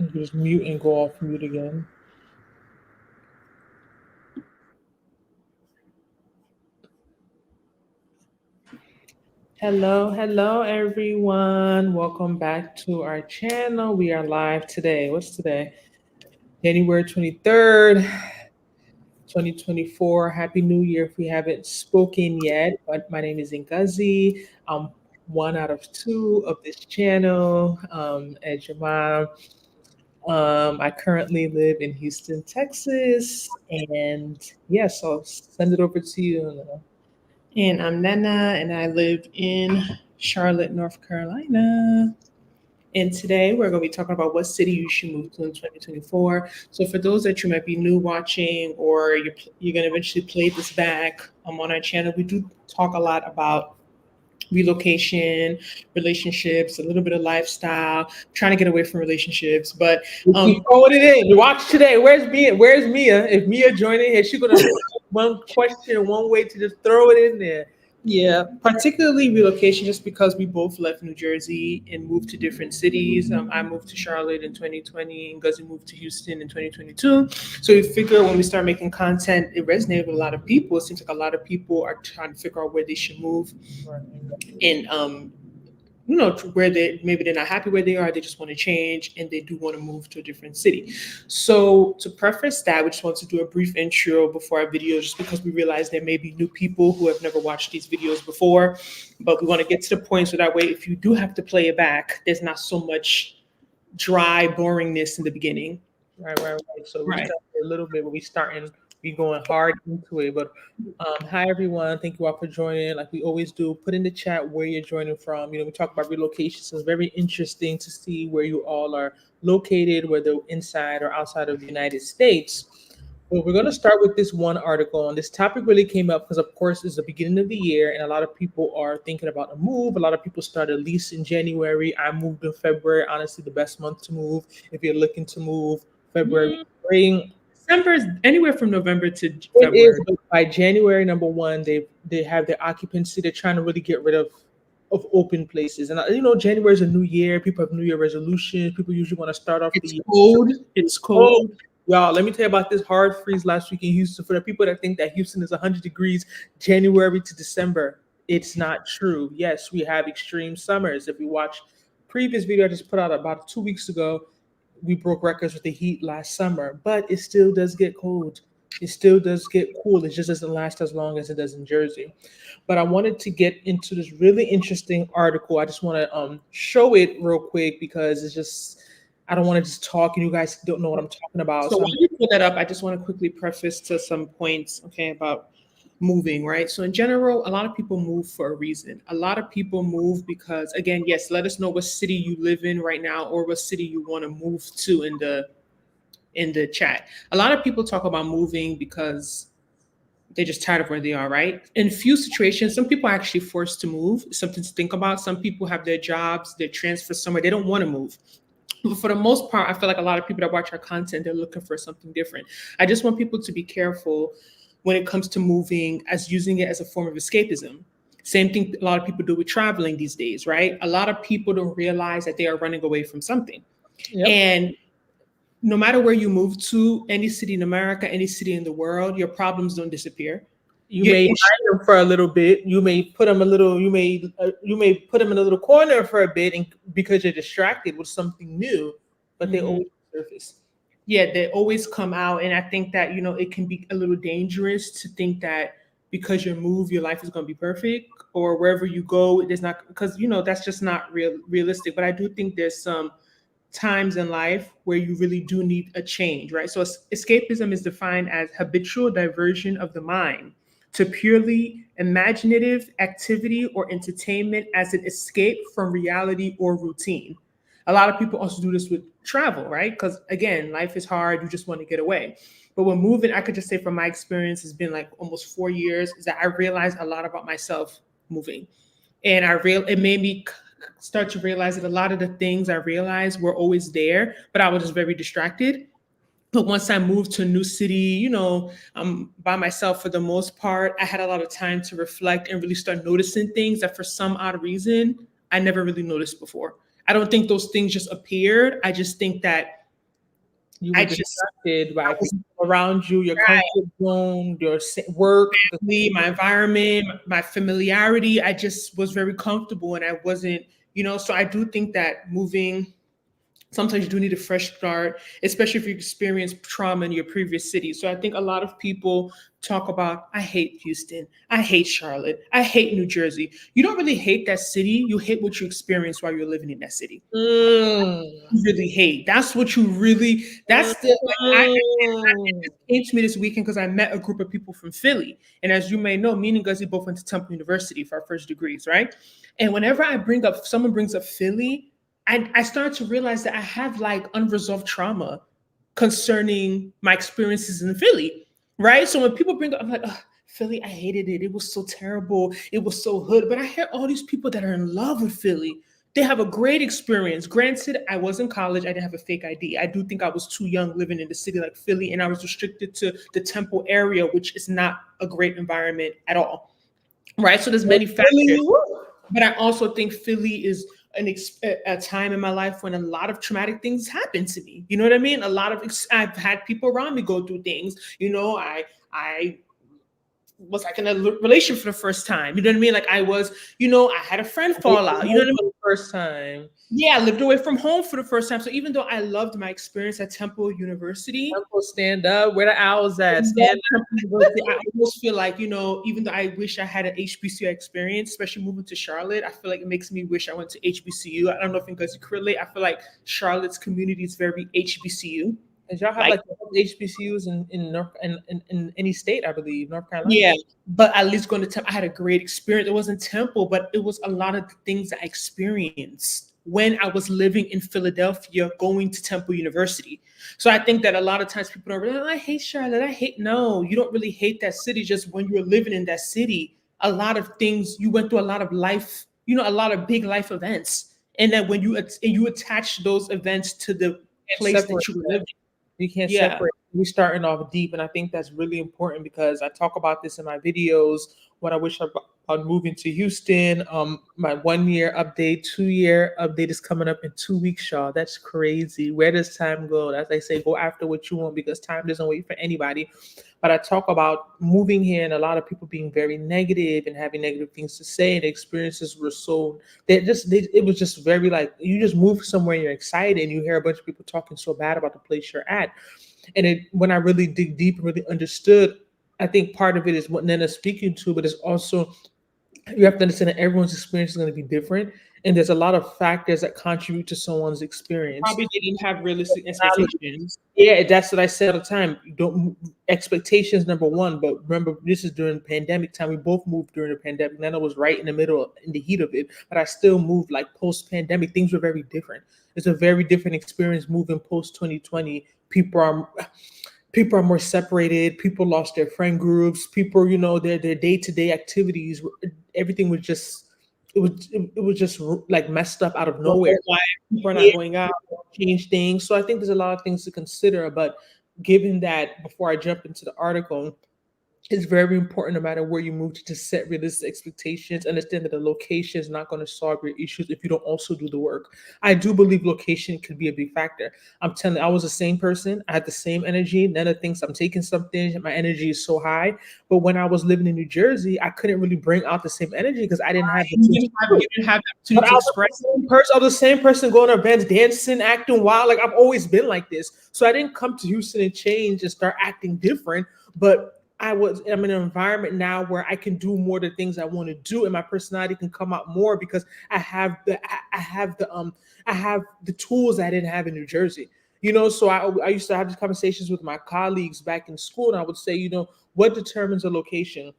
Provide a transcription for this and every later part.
Just mute and go off mute again. Hello, everyone. Welcome back to our channel. We are live today. What's today? January 23rd, 2024. Happy New Year if we haven't spoken yet. But my name is Ngazi. I'm one out of two of this channel, as your mom. I currently live in Houston, Texas. And yeah, so I'll send it over to you. And I'm Nana, and I live in Charlotte, North Carolina. And today we're going to be talking about what city you should move to in 2024. So for those that you might be new watching, or you're going to eventually play this back on our channel, we do talk a lot about relocation, relationships, a little bit of lifestyle, trying to get away from relationships. But keep throwing it in. You watch today. Where's Mia? Where's Mia? If Mia joined in here, she's gonna one question, one way to just throw it in there. Yeah, particularly relocation, just because we both left New Jersey and moved to different cities. I moved to Charlotte in 2020, and Guzzy moved to Houston in 2022. So we figure when we start making content, it resonated with a lot of people. It seems like a lot of people are trying to figure out where they should move, and where they're not happy where they are, they just want to change, and they do want to move to a different city. So to preface that, we just want to do a brief intro before our video, just because we realize there may be new people who have never watched these videos before, but we want to get to the point so that way if you do have to play it back, there's not so much dry boringness in the beginning. Right. So we start a little bit, but we going hard into it. But hi everyone, thank you all for joining. Like we always do, put in the chat where you're joining from. We talk about relocation, so it's very interesting to see where you all are located, whether inside or outside of the United States. Well, we're going to start with this one article, and this topic really came up because, of course, it's the beginning of the year, and a lot of people are thinking about a move. A lot of people started lease in January. I moved in February. Honestly, the best month to move if you're looking to move. February, spring. December is anywhere from November to February. It is, but by January number one, they have their occupancy. They're trying to really get rid of open places. And January is a new year. People have New Year resolutions. People usually want to start off the year. Cold. It's cold. Y'all, let me tell you about this hard freeze last week in Houston. For the people that think that Houston is 100 degrees January to December, it's not true. Yes, we have extreme summers. If you watch previous video I just put out about 2 weeks ago, we broke records with the heat last summer, but it still does get cold. It still does get cool. It just doesn't last as long as it does in Jersey. But I wanted to get into this really interesting article. I just want to show it real quick because it's just, I don't want to just talk and you guys don't know what I'm talking about. So while you put that up, I just want to quickly preface to some points, okay, about moving, right? So in general, a lot of people move for a reason. A lot of people move because, again, yes, let us know what city you live in right now or what city you want to move to in the chat. A lot of people talk about moving because they're just tired of where they are, right? In few situations, some people are actually forced to move. Something to think about. Some people have their jobs, they're transferred somewhere, they don't want to move. But for the most part, I feel like a lot of people that watch our content, they're looking for something different. I just want people to be careful when it comes to moving as using it as a form of escapism. Same thing a lot of people do with traveling these days, right? A lot of people don't realize that they are running away from something. Yep. And no matter where you move to, any city in America, any city in the world, your problems don't disappear. You may hide them for a little bit. You may put them a little. You may put them in a little corner for a bit, and because you're distracted with something new, but they always surface. Yeah, they always come out, and I think that it can be a little dangerous to think that because you move, your life is going to be perfect, or wherever you go, there's not, because that's just not realistic. But I do think there's some times in life where you really do need a change, right? So escapism is defined as habitual diversion of the mind to purely imaginative activity or entertainment as an escape from reality or routine. A lot of people also do this with travel, right? Because again, life is hard, you just want to get away. But when moving, I could just say from my experience, it's been like almost 4 years, is that I realized a lot about myself moving. And it made me start to realize that a lot of the things I realized were always there, but I was just very distracted. But once I moved to a new city, I'm by myself for the most part. I had a lot of time to reflect and really start noticing things that for some odd reason I never really noticed before. I don't think those things just appeared. I just think that You I were just distracted by I was people around you, your right. comfort zone, your work. My environment, my familiarity. I just was very comfortable and I wasn't, so I do think that moving sometimes you do need a fresh start, especially if you experience trauma in your previous city. So I think a lot of people talk about, I hate Houston, I hate Charlotte, I hate New Jersey. You don't really hate that city. You hate what you experienced while you're living in that city. Mm. You really hate. That's what you really. That's the. Like, it Mm. just came to me this weekend because I met a group of people from Philly, and as you may know, me and Guzzy both went to Temple University for our first degrees, right? And whenever someone brings up Philly, I started to realize that I have like unresolved trauma concerning my experiences in Philly, right? So when people bring up, I'm like, "Ugh, Philly, I hated it. It was so terrible. It was so hood." But I hear all these people that are in love with Philly. They have a great experience. Granted, I was in college. I didn't have a fake ID. I do think I was too young living in the city like Philly, and I was restricted to the Temple area, which is not a great environment at all, right? So there's many Really? factors. But I also think Philly is a time in my life when a lot of traumatic things happened to me. You know what I mean? I've had people around me go through things. I was like in a relationship for the first time. You know what I mean? Like I was, I had a friend Away fall from out. You know home what I mean? for the first time. Yeah, I lived away from home for the first time. So even though I loved my experience at Temple University, Temple, stand up. Where the owls I at? love Stand Temple University. I almost feel like, even though I wish I had an HBCU experience, especially moving to Charlotte, I feel like it makes me wish I went to HBCU. I don't know if you guys can relate. I feel like Charlotte's community is very HBCU. and y'all have Like, like HBCUs in North in any state, I believe, North Carolina. yeah, but at least going to Temple, I had a great experience. It wasn't Temple, but it was a lot of the things that I experienced when I was living in Philadelphia, going to Temple University. So I think that a lot of times people don't really, "Oh, I hate Charlotte. I hate," no, you don't really hate that city. Just when you're living in that city, a lot of things, you went through a lot of life, a lot of big life events. And then when you attach those events to the Can't place separate. that you were living. You can't Yeah. separate. We're starting off deep, and I think that's really important because I talk about this in my videos. What I wish about moving to Houston. My 1 year update, 2 year update is coming up in 2 weeks, y'all. That's crazy. Where does time go? As they say, go after what you want because time doesn't wait for anybody. But I talk about moving here and a lot of people being very negative and having negative things to say, and the experiences were so it was just very like you just move somewhere and you're excited and you hear a bunch of people talking so bad about the place you're at. And when I really dig deep and really understood, I think part of it is what Nana's speaking to, but it's also you have to understand that everyone's experience is going to be different. And there's a lot of factors that contribute to someone's experience. Probably didn't have realistic expectations. Yeah, that's what I say all the time. Don't expectations number one, but remember this is during pandemic time. We both moved during the pandemic. Nana was right in the middle, in the heat of it, but I still moved like post pandemic. Things were very different. It's a very different experience moving post 2020. People are more separated. People lost their friend groups. People, their day to day activities. Everything was just it was just like messed up out of nowhere. People are not Yeah. going out, change things. So I think there's a lot of things to consider. But given that, before I jump into the article, it's very important no matter where you move to set realistic expectations. Understand that the location is not going to solve your issues if you don't also do the work. I do believe location could be a big factor. I'm telling you, I was the same person. I had the same energy. None of thinks I'm taking something. My energy is so high. But when I was living in New Jersey, I couldn't really bring out the same energy because I didn't have the You things didn't to have do. you didn't have the But opportunity to express. I was the same person going to events, dancing, acting wild. Like I've always been like this. So I didn't come to Houston and change and start acting different. But I'm in an environment now where I can do more the things I want to do, and my personality can come out more because I have the tools I didn't have in New Jersey. So I used to have these conversations with my colleagues back in school, and I would say, what determines a location?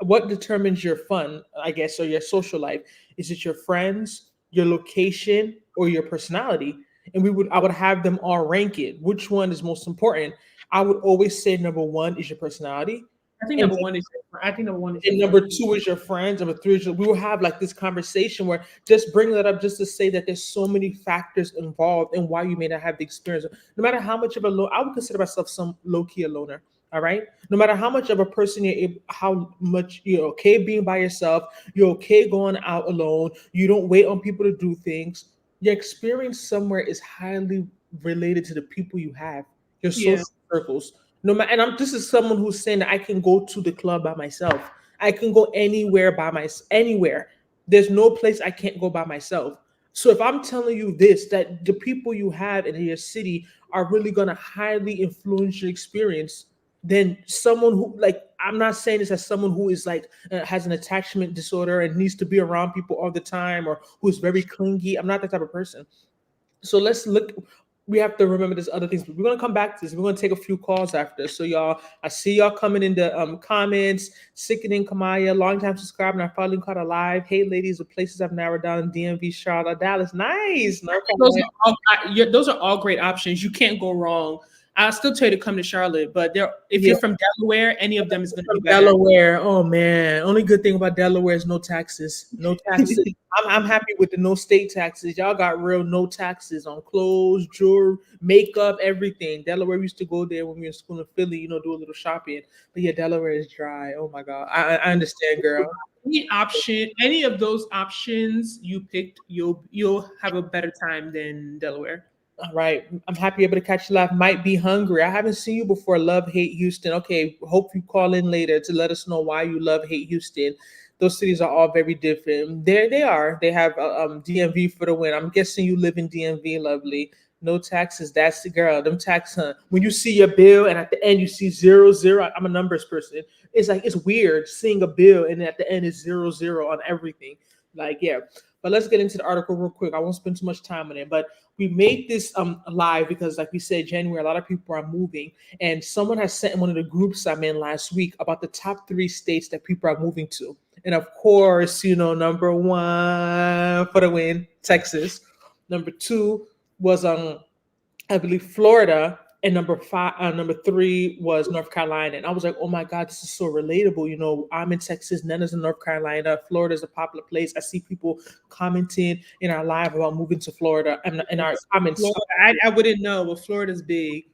What determines your fun, I guess, or your social life? Is it your friends, your location, or your personality? And I would have them all rank it. Which one is most important? I would always say number one is your personality, I think and number one is I think number one is your and friend. number two is your friends. Number three is we will have like this conversation where just bring that up just to say that there's so many factors involved in why you may not have the experience. No matter how much of I would consider myself some low key a loner. All right. No matter how much of a person how much you're okay being by yourself, you're okay going out alone. You don't wait on people to do things. Your experience somewhere is highly related to the people you have, your Yeah. social circles. No matter, and this is someone who's saying that I can go to the club by myself. I can go anywhere by anywhere. There's no place I can't go by myself. So if I'm telling you this, that the people you have in your city are really gonna highly influence your experience, then someone who, like, I'm not saying this as someone who is like has an attachment disorder and needs to be around people all the time, or who's very clingy. I'm not that type of person. So let's look. We have to remember there's other things, but we're gonna come back to this. We're gonna take a few calls after. So y'all, I see y'all coming in the comments. Sickening Kamaya, long time subscriber, and I finally caught a live. Hey ladies, the places I've narrowed down: DMV, Charlotte, Dallas. Nice. North Those Carolina. are all those are all great options. You can't go wrong. I'll still tell you to come to Charlotte, but there, if Yeah, you're from Delaware, any of them is going to from be better. Delaware. Oh man, only good thing about Delaware is no taxes. No taxes. I'm happy with the no state taxes. Y'all got real no taxes on clothes, jewelry, makeup, everything. Delaware, we used to go there when we were in school in Philly, do a little shopping. But yeah, Delaware is dry. Oh my god, I understand, girl. Any of those options you picked, you'll have a better time than Delaware. All right. I'm happy able to catch you live. Might be hungry. I haven't seen you before. Love, hate Houston. Okay. Hope you call in later to let us know why you love, hate Houston. Those cities are all very different. There they are. They have DMV for the win. I'm guessing you live in DMV, lovely. No taxes. That's the girl. Them tax, huh? When you see your bill and at the end you see 00, I'm a numbers person. It's like it's weird seeing a bill and at the end is 00 on everything. Like, yeah. But let's get into the article real quick. I won't spend too much time on it. But we made this live because, like we said, January, a lot of people are moving, and someone has sent in one of the groups I'm in last week about the top 3 states that people are moving to. And of course, number one for the win, Texas. Number two was I believe Florida, and number 3 was North Carolina. And I was like, oh my God, this is so relatable. I'm in Texas, Nana's in North Carolina. Florida is a popular place. I see people commenting in our live about moving to Florida, and in our comments. Florida, I wouldn't know, but Florida's big.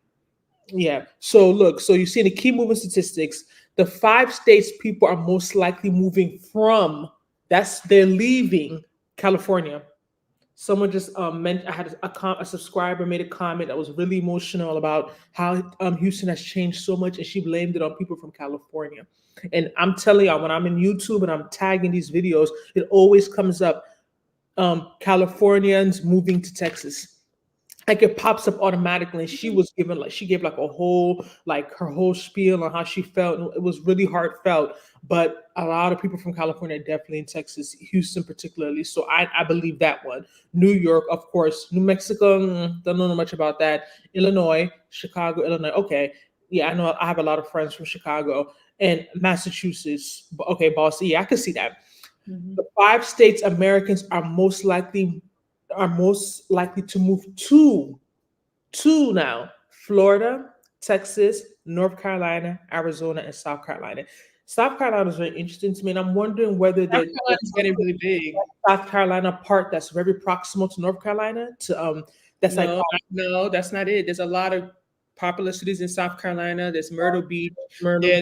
Yeah. So look, so you see the key moving statistics, the 5 states people are most likely moving from, they're leaving California. Someone just meant I had a subscriber made a comment that was really emotional about how Houston has changed so much, and she blamed it on people from California. And I'm telling y'all, when I'm in YouTube and I'm tagging these videos, it always comes up, Californians moving to Texas. Like it pops up automatically. And she gave like a whole, like her whole spiel on how she felt. And it was really heartfelt. But a lot of people from California, definitely in Texas, Houston particularly. So I believe that one. New York, of course. New Mexico, don't know much about that. Illinois, Chicago, Illinois. Okay. Yeah, I know I have a lot of friends from Chicago and Massachusetts. Okay, Boston. Yeah, I can see that. Mhm. The 5 states Americans are most likely to move to now: Florida, Texas, North Carolina, Arizona, and South Carolina. South Carolina is very interesting to me, and I'm wondering whether South the Carolina's getting really big. South Carolina part that's very proximal to North Carolina to that's like No, that's not it. There's a lot of popular cities in South Carolina. There's Myrtle Beach. Myrtle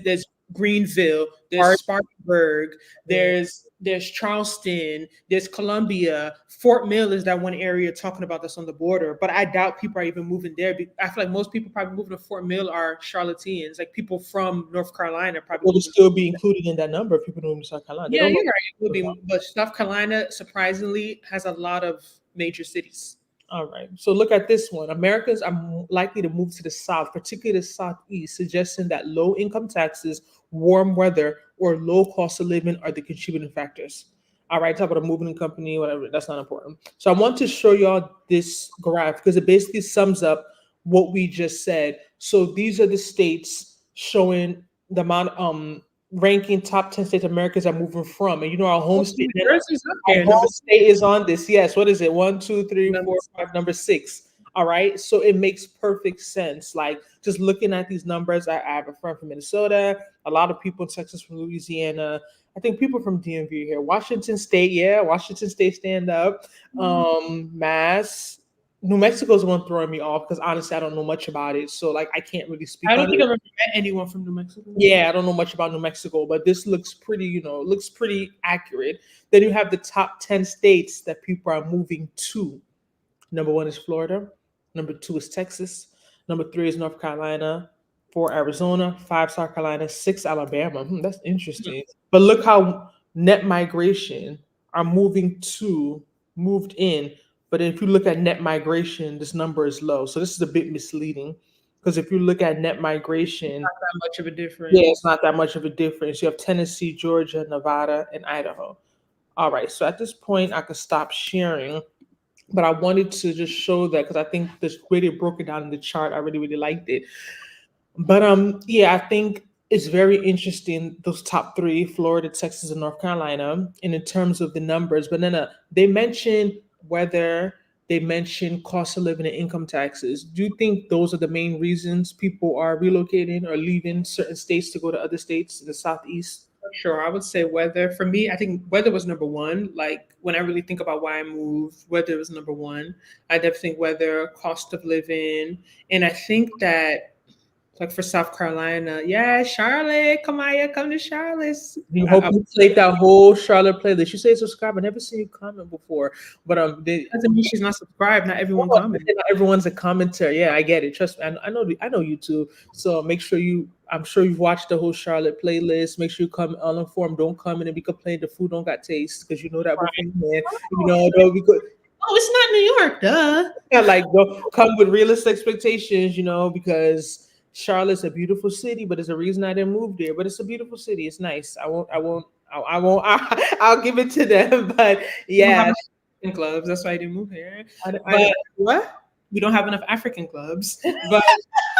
There's Greenville. There's part. Spartanburg. There's Charleston. There's Columbia. Fort Mill is that one area talking about that's on the border. But I doubt people are even moving there. I feel like most people probably moving to Fort Mill are Charlotteans, like people from North Carolina probably Will moving. still be included in that number of people moving to South Carolina. They Yeah, don't you're know. right. It would be, but South Carolina surprisingly has a lot of major cities. All right. So look at this one. Americans are likely to move to the South, particularly the Southeast, suggesting that low income taxes, warm weather, or low cost of living are the contributing factors. All right, talk about a moving company, whatever. That's not important. So I want to show y'all this graph because it basically sums up what we just said. So these are the states showing the amount ranking top 10 states Americans are moving from. And our home state, New Jersey's up our there, home state is on this. Yes. What is it? One, two, three, number four, five, number 6. All right. So it makes perfect sense. Like just looking at these numbers, I have a friend from Minnesota, a lot of people in Texas, from Louisiana. I think people from DMV here. Washington State, yeah, Washington State stand up. Mass. New Mexico's the one throwing me off because honestly, I don't know much about it. So like I can't really speak I don't on think it. I've ever met anyone from New Mexico. Yeah, I don't know much about New Mexico, but this looks pretty, looks pretty accurate. Then you have the top 10 states that people are moving to. Number 1 is Florida. Number two is Texas. Number three is North Carolina. Four, Arizona. Five, South Carolina. Six, Alabama. That's interesting. But look how net migration are moved in. But if you look at net migration, this number is low. So this is a bit misleading because if you look at net migration, Not that much of a yeah, it's difference. not that much of a difference. You have Tennessee, Georgia, Nevada, and Idaho. All right. So at this point, I could stop sharing, but I wanted to just show that because I think this way they broke it down in the chart, I really, really liked it. But yeah, I think it's very interesting those top three: Florida, Texas, and North Carolina, and in terms of the numbers. But then they mentioned weather, they mentioned cost of living and income taxes. Do you think those are the main reasons people are relocating or leaving certain states to go to other states in the southeast? Sure, I would say weather. For me, I think weather was number one. Like when I really think about why I moved, weather was number one. I definitely think weather, cost of living, and I think that like for South Carolina, yeah, Charlotte, come on, yeah, come to Charlotte. You I, hope I you played that whole Charlotte playlist. You say subscribe. I never seen you comment before, but doesn't mean she's not subscribed. Not everyone oh, comments. not everyone's a commenter. Yeah, I get it. Trust me. I know you too. So make sure you. I'm sure you've watched the whole Charlotte playlist. Make sure you come uninformed. Don't come in and be complaining the food don't got taste because you know that Right. beforehand. You know, don't be good. Oh, it's not New York, duh. Yeah, like go come with realistic expectations. You know, because Charlotte's a beautiful city, but there's a reason I didn't move there. But it's a beautiful city. It's nice. I won't. I'll give it to them. But We don't have yeah, enough African clubs. That's why I didn't move here. I But what? we don't have enough African clubs. But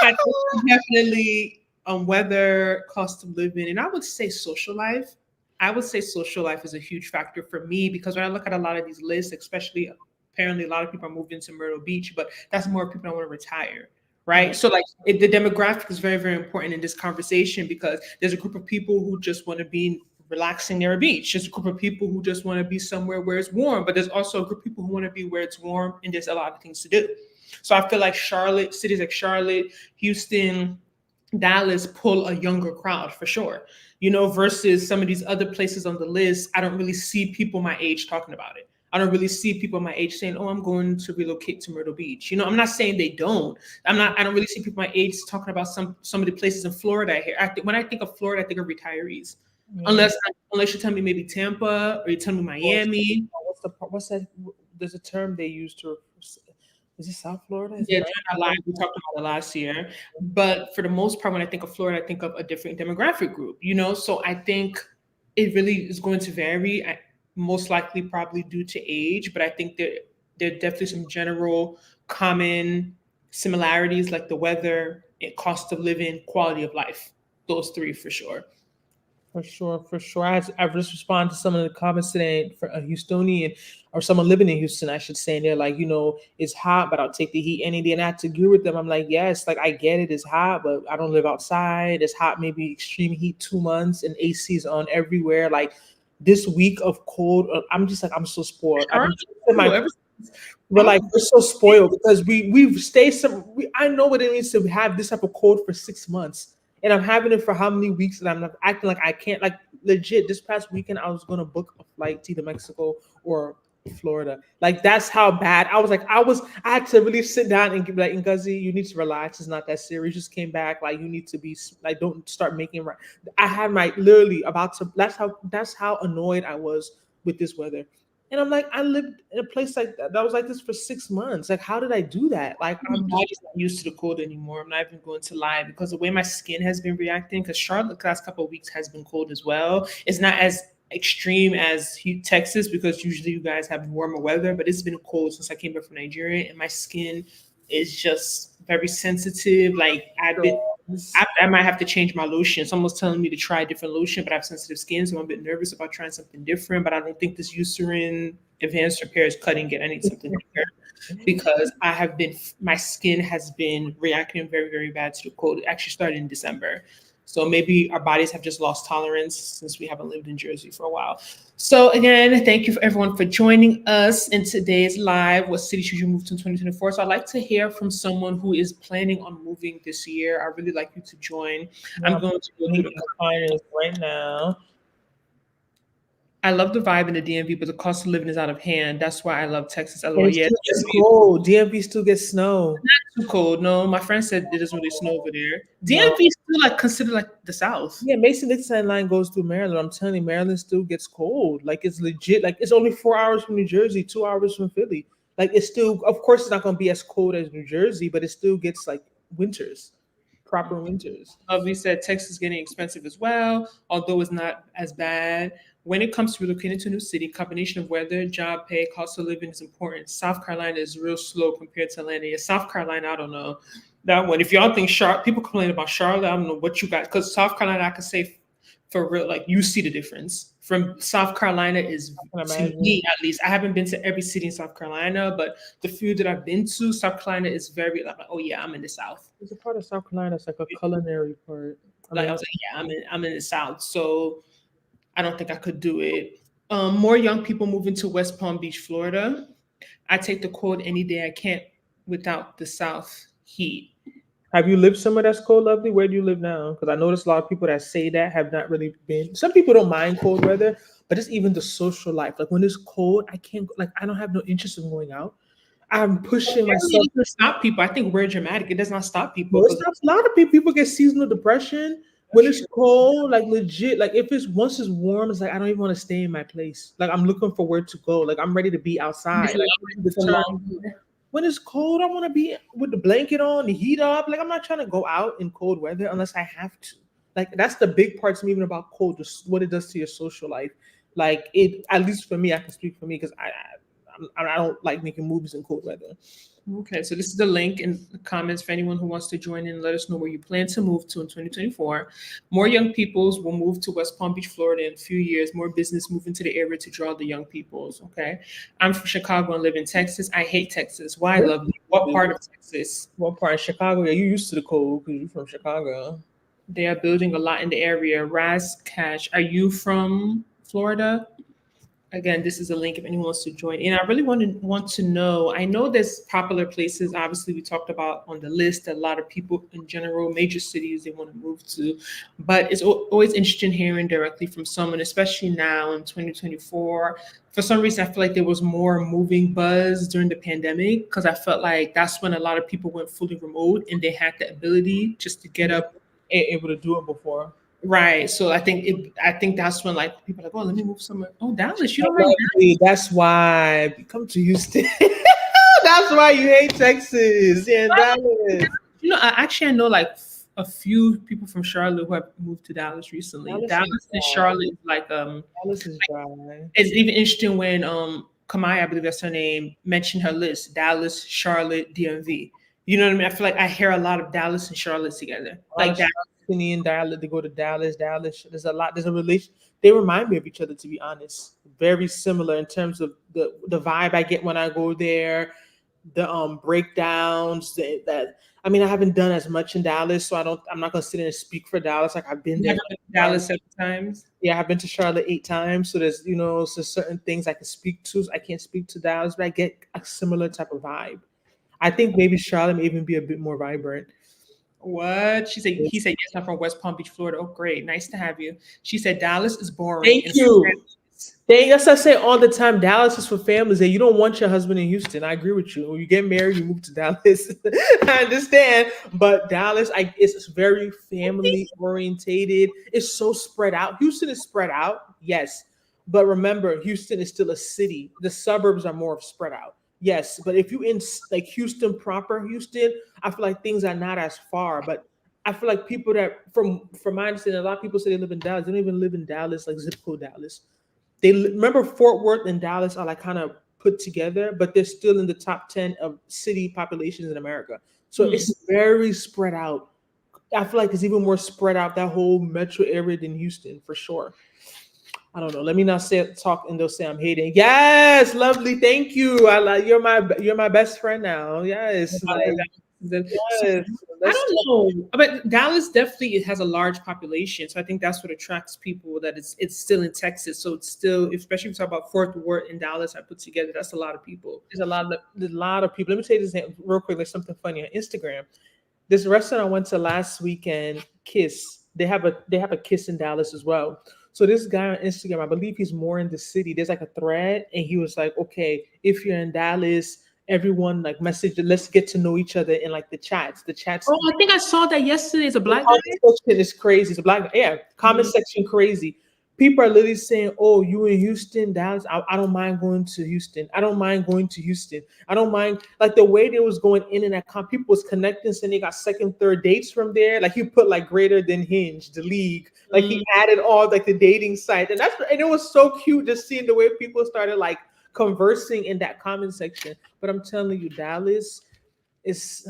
I think definitely weather, cost of living, and I would say social life. I would say social life is a huge factor for me because when I look at a lot of these lists, especially apparently a lot of people are moving to Myrtle Beach, but that's more people that want to retire. Right. So like the demographic is very, very important in this conversation because there's a group of people who just want to be relaxing near a beach. There's a group of people who just want to be somewhere where it's warm, but there's also a group of people who want to be where it's warm and there's a lot of things to do. So I feel like Charlotte, cities like Charlotte, Houston, Dallas pull a younger crowd for sure, versus some of these other places on the list. I don't really see people my age talking about it. I don't really see people my age saying, "Oh, I'm going to relocate to Myrtle Beach." I'm not saying they don't. I don't really see people my age talking about some of the places in Florida. Here, when I think of Florida, I think of retirees. Yeah. Unless you tell me maybe Tampa or you tell me Miami. What's that? There's a term they use to. Is it South Florida? Is it Yeah, right? during our live, we talked about it last year. But for the most part, when I think of Florida, I think of a different demographic group. So I think it really is going to vary. Most likely, probably due to age, but I think there are definitely some general common similarities, like the weather, cost of living, quality of life. Those three for sure. For sure, for sure. I've just responded to some of the comments today for a Houstonian or someone living in Houston, I should say. And they're like, it's hot, but I'll take the heat any day. And I have to agree with them. I'm like, yes, like I get it, it's hot, but I don't live outside. It's hot, maybe extreme heat 2 months, and AC is on everywhere. Like this week of cold, I'm just like, I'm so spoiled. I've been Charlotte, ever we're like we're so spoiled because we've stayed I know what it means to have this type of cold for 6 months, and I'm having it for how many weeks, and I'm not acting like I can't. Like legit, this past weekend I was gonna book a flight to either Mexico or Florida. Like that's how bad I was. I had to really sit down and be like, Ngozi, you need to relax. It's not that serious. Just came back. Like you need to be like, don't start making right. I had my literally about to. That's how annoyed I was with this weather. And I'm like, I lived in a place like that was like this for 6 months. Like, how did I do that? Like, my body's not used to the cold anymore. I'm not even going to lie because the way my skin has been reacting, because Charlotte the last couple of weeks has been cold as well. It's not as extreme as Texas because usually you guys have warmer weather, but it's been cold since I came back from Nigeria, and my skin is just very sensitive. Like I might have to change my lotion. Someone's telling me to try a different lotion, but I have sensitive skin, so I'm a bit nervous about trying something different. But I don't think this Eucerin Advanced Repair is cutting it. I need something different because my skin has been reacting very, very bad to the cold. It actually started in December. So maybe our bodies have just lost tolerance since we haven't lived in Jersey for a while. So again, thank you for everyone for joining us in today's live. What city should you move to in 2024? So I'd like to hear from someone who is planning on moving this year. I really like you to join. Yeah, I'm going to go through link the in the finals right now. I love the vibe in the DMV, but the cost of living is out of hand. That's why I love Texas. And LOL. it Yeah, still gets DMV is cold. DMV still gets snow. too cold. No, my friend said it doesn't really snow over there. No. DMV is still like considered like the South. Yeah, Mason-Dixon line goes through Maryland. I'm telling you, Maryland still gets cold. Like it's legit. Like it's only 4 hours from New Jersey, 2 hours from Philly. Like it's still, of course, it's not going to be as cold as New Jersey, but it still gets like winters, proper winters. We said Texas is getting expensive as well, although it's not as bad. When it comes to relocating to a new city, combination of weather, job pay, cost of living is important. South Carolina is real slow compared to Atlanta. Yeah, South Carolina, I don't know that one. If y'all think Charlotte, people complain about Charlotte, I don't know what you got. Because South Carolina, I can say for real, like you see the difference. From South Carolina is I can to imagine. me at least. I haven't been to every city in South Carolina, but the few that I've been to, South Carolina is very like, oh yeah, I'm in the South. There's a part of South Carolina that's like a culinary part. I Like I mean, was like, yeah, I'm in the South, so I don't think I could do it. More young people moving to West Palm Beach, Florida. I take the cold any day. I can't without the South heat. have you lived somewhere that's cold, lovely? Where do you live now? Because I notice a lot of people that say that have not really been. Some people don't mind cold weather, but it's even the social life. Like when it's cold, I can't. Like I don't have no interest in going out. I'm pushing Apparently, myself. it doesn't stop people. I think we're dramatic. It does not stop people No, it's because not. A lot of people get seasonal depression when it's cold. Like legit. Like if it's once it's warm, it's like I don't even want to stay in my place. Like I'm looking for where to go. Like I'm ready to be outside. Like I'm ready to turn. When it's cold, I want to be with the blanket on, the heat up. Like I'm not trying to go out in cold weather unless I have to. Like that's the big part to me even about cold, just what it does to your social life. Like it, at least for me, I can speak for me because I don't like making movies in cold weather. Okay, so this is the link in the comments for anyone who wants to join in. Let us know where you plan to move to in 2024. More young peoples will move to West Palm Beach, Florida in a few years. More business move into the area to draw the young peoples. Okay, I'm from Chicago and live in Texas. I hate Texas. Why, lovely? What part of Texas? What part of Chicago? Yeah, you used to the cold because you're from Chicago. They are building a lot in the area. Raz Cash, are you from Florida? Again, this is a link if anyone wants to join in. I really want to know. I know there's popular places. Obviously, we talked about on the list that a lot of people in general, major cities, they want to move to. But it's always interesting hearing directly from someone, especially now in 2024. For some reason, I feel like there was more moving buzz during the pandemic because I felt like that's when a lot of people went fully remote and they had the ability just to get up. Able to do it before. Right. So I think that's when like people are like, oh, let me move somewhere. Oh, Dallas, you don't like Lovely. That's why come to Houston. That's why you hate Texas. Yeah, Dallas. I know like a few people from Charlotte who have moved to Dallas recently. Dallas is Dallas and dry. Charlotte is like Dallas is dry. it's even interesting when Kamaya, I believe that's her name, mentioned her list. Dallas, Charlotte, DMV. You know what I mean? I feel like I hear a lot of Dallas and Charlotte together. A lot Like of that. Sydney and Dallas. They go to Dallas. Dallas. There's a lot. There's a relation. They remind me of each other, to be honest. Very similar in terms of the vibe I get when I go there, the breakdowns. That I mean, I haven't done as much in Dallas, so I'm not gonna sit in and speak for Dallas. Like I've been You there. have been to Dallas 7 times. Yeah, I've been to Charlotte 8 times, so there's so certain things I can speak to. I can't speak to Dallas, but I get a similar type of vibe. I think maybe Charlotte may even be a bit more vibrant. What? He said, yes, I'm from West Palm Beach, Florida. Oh, great. Nice to have you. She said, Dallas is boring. Thank you. That's what I say all the time. Dallas is for families, and you don't want your husband in Houston. I agree with you. When you get married, you move to Dallas. I understand, but Dallas, it's very family orientated. It's so spread out. Houston is spread out, yes, but remember, Houston is still a city. The suburbs are more of spread out, yes. But if you in like Houston proper, Houston, I feel like things are not as far. But I feel like people that from my understanding, a lot of people say they live in Dallas. They don't even live in Dallas, like zip code Dallas. Remember Fort Worth and Dallas are like kind of put together, but they're still in the top 10 of city populations in America. So Hmm. it's very spread out. I feel like it's even more spread out that whole metro area than Houston for sure. I don't know. Let me not say talk and they'll say I'm hating. Yes, lovely. Thank you. I like you're my best friend now. Yes, like So yes. I Let's don't know, but Dallas definitely has a large population, so I think that's what attracts people. That it's still in Texas, so it's still, especially if we talk about Fort Worth and Dallas, I put together, that's a lot of people. there's a lot of people. Let me tell you this real quick. There's something funny on Instagram. This restaurant I went to last weekend, Kiss. They have a Kiss in Dallas as well. So this guy on Instagram, I believe he's more in the city. There's like a thread, and he was like, okay, if you're in Dallas, everyone like message, let's get to know each other in like the chats. The chats, Oh, I think I saw that yesterday. It's a the black comment guy. section is crazy. It's a black, yeah, comment Mhm. section crazy. People are literally saying, "Oh, you in Houston, Dallas? I don't mind going to Houston. I don't mind going to Houston. I don't mind." Like the way they was going in and that people was connecting, saying they got second, third dates from there. Like he put like greater than Hinge, the league. Like he Mm. added all like the dating site, and it was so cute just seeing the way people started like conversing in that comment section. But I'm telling you, Dallas is.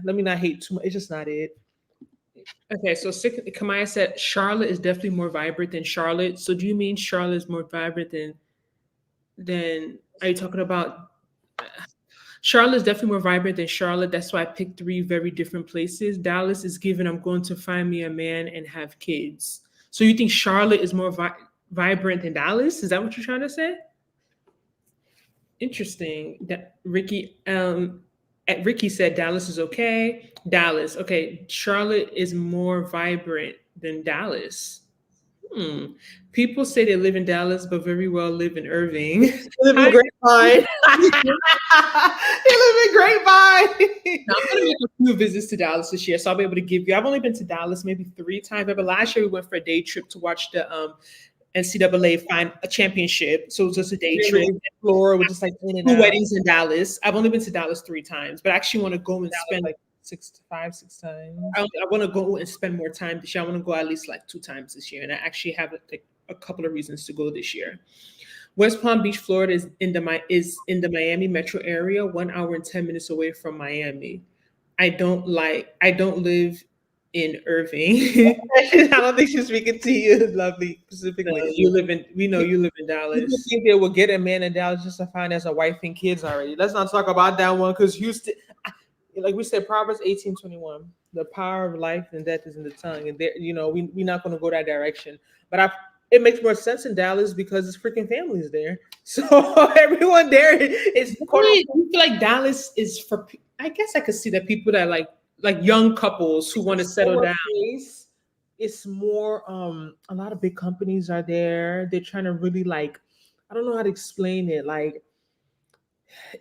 Let me not hate too much. It's just not it. Okay, so Kamaya said Charlotte is definitely more vibrant than Charlotte. So do you mean Charlotte is more vibrant than? Are you talking about? Charlotte is definitely more vibrant than Charlotte. That's why I picked three very different places. Dallas is given I'm going to find me a man and have kids. So you think Charlotte is more vibrant than Dallas? Is that what you're trying to say? Interesting. That Ricky said Dallas is okay. Dallas, okay. Charlotte is more vibrant than Dallas. Hmm. People say they live in Dallas, but very well live in Irving. Live in Hi. Grapevine. He live in Grapevine. Now, I'm gonna make a few visits to Dallas this year, so I'll be able to give you. I've only been to Dallas maybe 3 times. But last year we went for a day trip to watch the NCAA find a championship. So it was just a day trip. Flora was just like in and Two out. weddings in Dallas. I've only been to Dallas 3 times, but I actually want to go and That was spend. like 6 times. I want to go and spend more time this year. I want to go at least like 2 times this year, and I actually have like a couple of reasons to go this year. West Palm Beach, Florida is in the Miami metro area, 1 hour and 10 minutes away from Miami. I don't live in Irving. I don't think she's speaking to you, lovely, No, specifically. we know you live in People Dallas. think they will get a man in Dallas just to find as a wife and kids already. Let's not talk about that one because Houston, like we said, Proverbs 18:21, the power of life and death is in the tongue. And there, we're not going to go that direction. But it makes more sense in Dallas because it's freaking families there. So everyone there is quote Really, unquote. I feel like Dallas is for. I guess I could see that people that like young couples who want to settle Slower down. pace. It's more a lot of big companies are there. They're trying to really like I don't know how to explain it. Like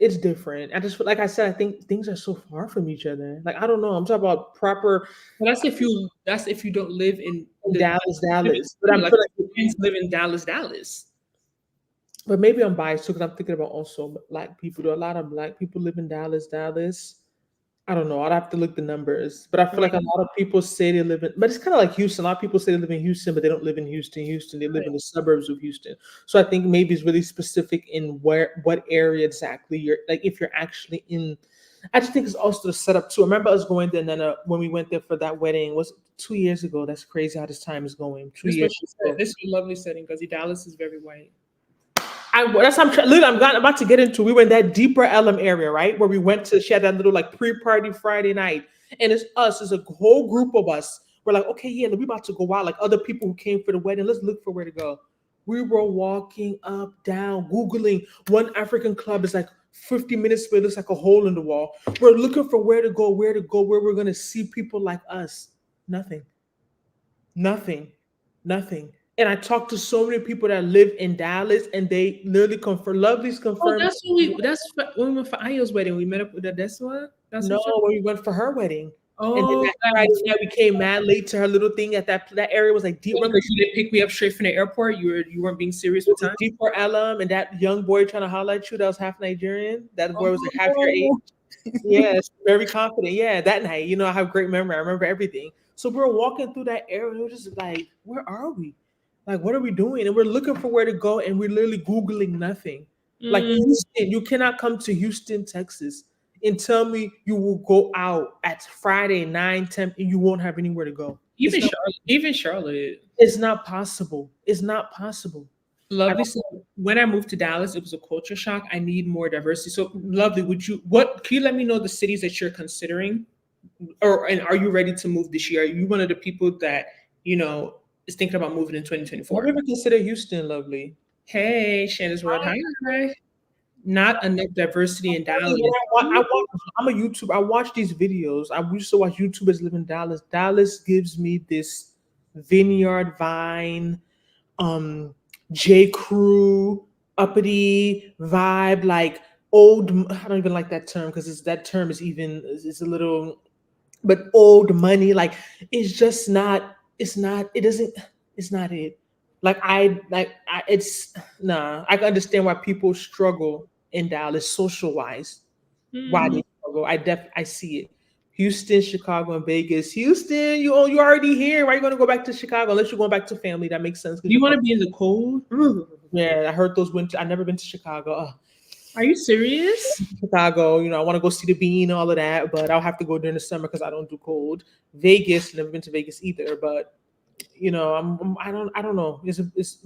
it's different. I just like I said, I think things are so far from each other. Like I don't know. I'm talking about proper But that's if you don't live in the Dallas, live in Dallas. But city. I'm Like feel your like friends live in Dallas, Dallas. but maybe I'm biased too because I'm thinking about also black people. There are a lot of black people live in Dallas, Dallas. I don't know. I'd have to look the numbers, but I feel like a Right. lot of people say they live in, but it's kind of like Houston. A lot of people say they live in Houston, but they don't live in Houston. Houston, they live in the suburbs of Houston. So I think maybe it's really specific in what area exactly you're like. If you're actually in, I just think it's also the setup too. I remember us going there, and then when we went there for that wedding was it 2 years ago. That's crazy how this time is going. Two This is what years she said. ago. This is a lovely setting because Dallas is very white. That's what I'm about to get into. We were in that deeper Elm area, right? Where we went to she had that little like pre-party Friday night. And it's us, it's a whole group of us. We're like, okay, yeah, we about to go out. Like other people who came for the wedding. Let's look for where to go. We were walking up, down, Googling. One African club is like 50 minutes away, looks like a hole in the wall. We're looking for where to go, where we're gonna see people like us. Nothing. Nothing. Nothing. And I talked to so many people that live in Dallas and they literally confirm Lovely's Oh, confirmed. that's what we. When we went for Ayo's wedding. We met up with the Deswa. That's No, what. when we went for her wedding. And then Oh, that Friday night we came mad late to her little thing at that area was like deep. Remember because you didn't pick me up straight from the airport. You weren't being serious it with was time. deep for Elam and that young boy trying to holler at you that was half Nigerian. That boy was like half your age. Oh. Yes, very confident. Yeah, that night, I have great memory. I remember everything. So we're walking through that area, and we're just like, where are we? Like, what are we doing? And we're looking for where to go, and we're literally Googling nothing. Like Mm. Houston, you cannot come to Houston, Texas, and tell me you will go out at Friday 9, 10, and you won't have anywhere to go. Even Charlotte. Even Charlotte. It's not possible. It's not possible. I Lovely. don't, So when I moved to Dallas, it was a culture shock. I need more diversity. So lovely. What can you let me know the cities that you're considering, and are you ready to move this year? Are you one of the people that is thinking about moving in have you 2024? ever considered Houston, lovely? Hey, Shannon's World. Hi. Not enough diversity in Dallas. I'm a YouTuber. I watch these videos. I used to watch YouTubers live in Dallas. Dallas gives me this vineyard vine, um J. Crew, uppity vibe, like old. I don't even like that term because that term is even is a little, but old money. Like it's just not. It's not. It doesn't. It's not it. It's nah. I can understand why people struggle in Dallas social wise. Why Hmm. they struggle. I see it. Houston, Chicago, and Vegas. Houston, you already here. Why are you gonna go back to Chicago? Unless you're going back to family, that makes sense because Do you you're want from. to be in the cold? Ugh. Yeah, I heard those winter. I never been to Chicago. Are you serious? Chicago, I want to go see the bean, all of that, but I'll have to go during the summer because I don't do cold. Vegas, never been to Vegas either, but I don't know. You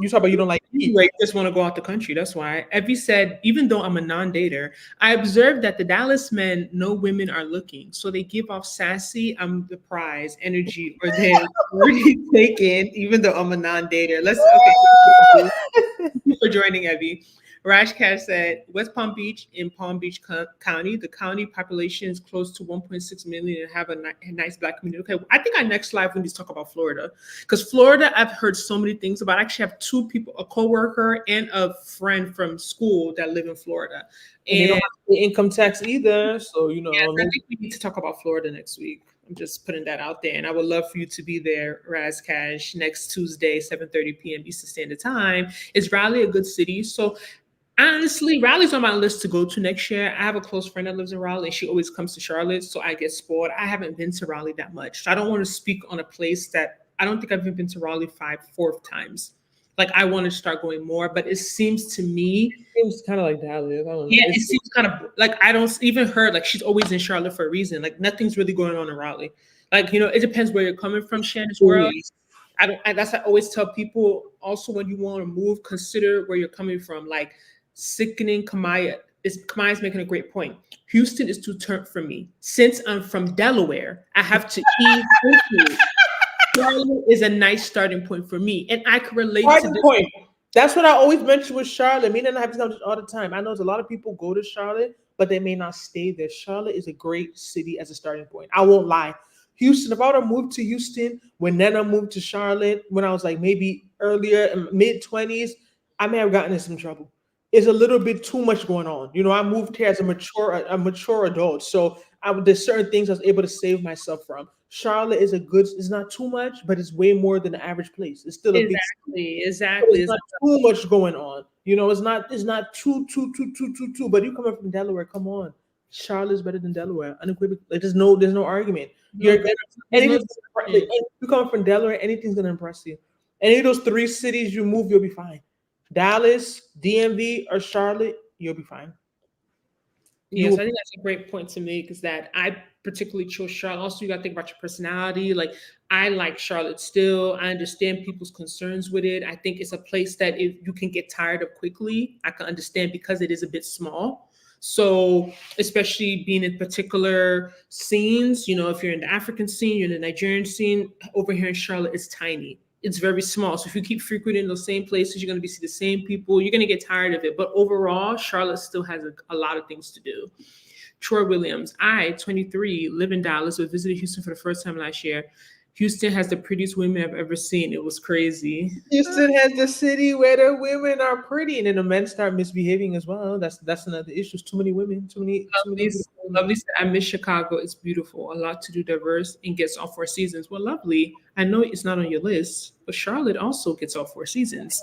talk about you don't like heat. Anyway, just want to go out the country. That's why. Evie said, even though I'm a non-dater, I observed that the Dallas men know women are looking, so they give off sassy, I'm the prize energy, or they're already taken, even though I'm a non-dater. Let's okay. Thank you for joining, Evie. Raj Cash said, West Palm Beach in Palm Beach County, the county population is close to 1.6 million and have a nice black community. Okay, I think our next live we need to talk about Florida because Florida, I've heard so many things about. I actually have two people, a coworker and a friend from school that live in Florida. And they don't And have to pay income tax either, so yes, I maybe think we need to talk about Florida next week. I'm just putting that out there. And I would love for you to be there, Raz Cash, next Tuesday, 7:30 p.m. Eastern Standard Time. Is Raleigh a good city? So honestly, Raleigh's on my list to go to next year. I have a close friend that lives in Raleigh, and she always comes to Charlotte, so I get spoiled. I haven't been to Raleigh that much. So I don't want to speak on a place that I don't think I've even been to Raleigh fourth times. Like I want to start going more, but it seems to me, it seems kind of like Dallas. I don't know. yeah, it seems kind of like I don't even heard like she's always in Charlotte for a reason. Like nothing's really going on in Raleigh. Like it depends where you're coming from, Shannon's world. I don't. That's I always tell people. Also, when you want to move, consider where you're coming from. Like sickening Kamaya Kamaya's making a great point. Houston is too turnt for me. Since I'm from Delaware, I have to eat food. Charlotte is a nice starting point for me, and I can relate to Starting this. point. That's what I always mention with Charlotte. Me and I have to come all the time. I know there's a lot of people go to Charlotte, but they may not stay there. Charlotte is a great city as a starting point. I won't lie. Houston, if I would have moved to Houston when Nana moved to Charlotte when I was like maybe earlier in mid-20s, I may have gotten in some trouble. It's a little bit too much going on. I moved here as a mature adult. So there's certain things I was able to save myself from. Charlotte is it's not too much, but it's way more than the average place. It's still a big city. Exactly, So exactly. it's not too much going on. It's not too. But you coming from Delaware, come on. Charlotte's better than Delaware. Unequivocally. Like, there's no argument. No, You're gonna there's no anything's like, you come from Delaware, anything's gonna impress you. Any of those three cities you move, you'll be fine. Dallas, DMV, or Charlotte, you'll be fine. You yes, will I think that's a great point to make is that I particularly chose Charlotte. Also, you got to think about your personality. Like, I like Charlotte still. I understand people's concerns with it. I think it's a place that if you can get tired of quickly, I can understand because it is a bit small. So, especially being in particular scenes, if you're in the African scene, you're in the Nigerian scene, over here in Charlotte, it's tiny. It's very small. So if you keep frequenting those same places, you're going to be see the same people. You're going to get tired of it. But overall, Charlotte still has a lot of things to do. Troy Williams, I, 23, live in Dallas, but visited Houston for the first time last year. Houston has the prettiest women I've ever seen. It was crazy. Houston has the city where the women are pretty, and then the men start misbehaving as well. That's another issue. It's too many women, too many Lovely, beautiful women. lovely. I miss Chicago. It's beautiful. A lot to do, diverse, and gets all four seasons. Well, lovely. I know it's not on your list, but Charlotte also gets all four seasons.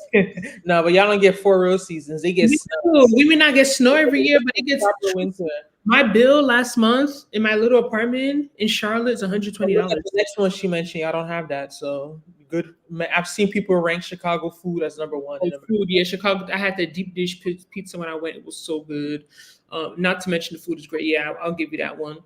No, but y'all don't get 4 real seasons. They get We snow. do. We may not get snow every year, but it gets Proper winter. my bill last month in my little apartment in Charlotte is But look at $120. the next one she mentioned. I don't have that, so good. I've seen people rank Chicago food as number one. Oh, food, yeah, Chicago. I had the deep dish pizza when I went. It was so good. Not to mention the food is great. Yeah, I'll give you that one.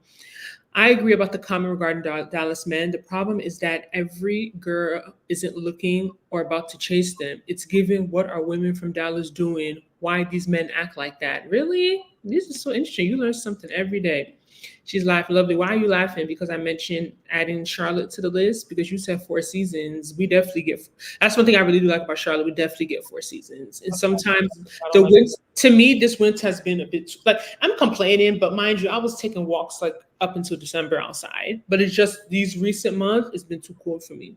I agree about the comment regarding Dallas men. The problem is that every girl isn't looking or about to chase them. It's given what are women from Dallas doing? Why these men act like that? Really? This is so interesting. You learn something every day. She's laughing. Lovely. Why are you laughing? Because I mentioned adding Charlotte to the list because you said four seasons. We definitely get. That's one thing I really do like about Charlotte. We definitely get four seasons, and sometimes I don't the like winter. To me, this winter has been a bit like I'm complaining, but mind you, I was taking walks like up until December outside. But it's just these recent months, it's been too cold for me.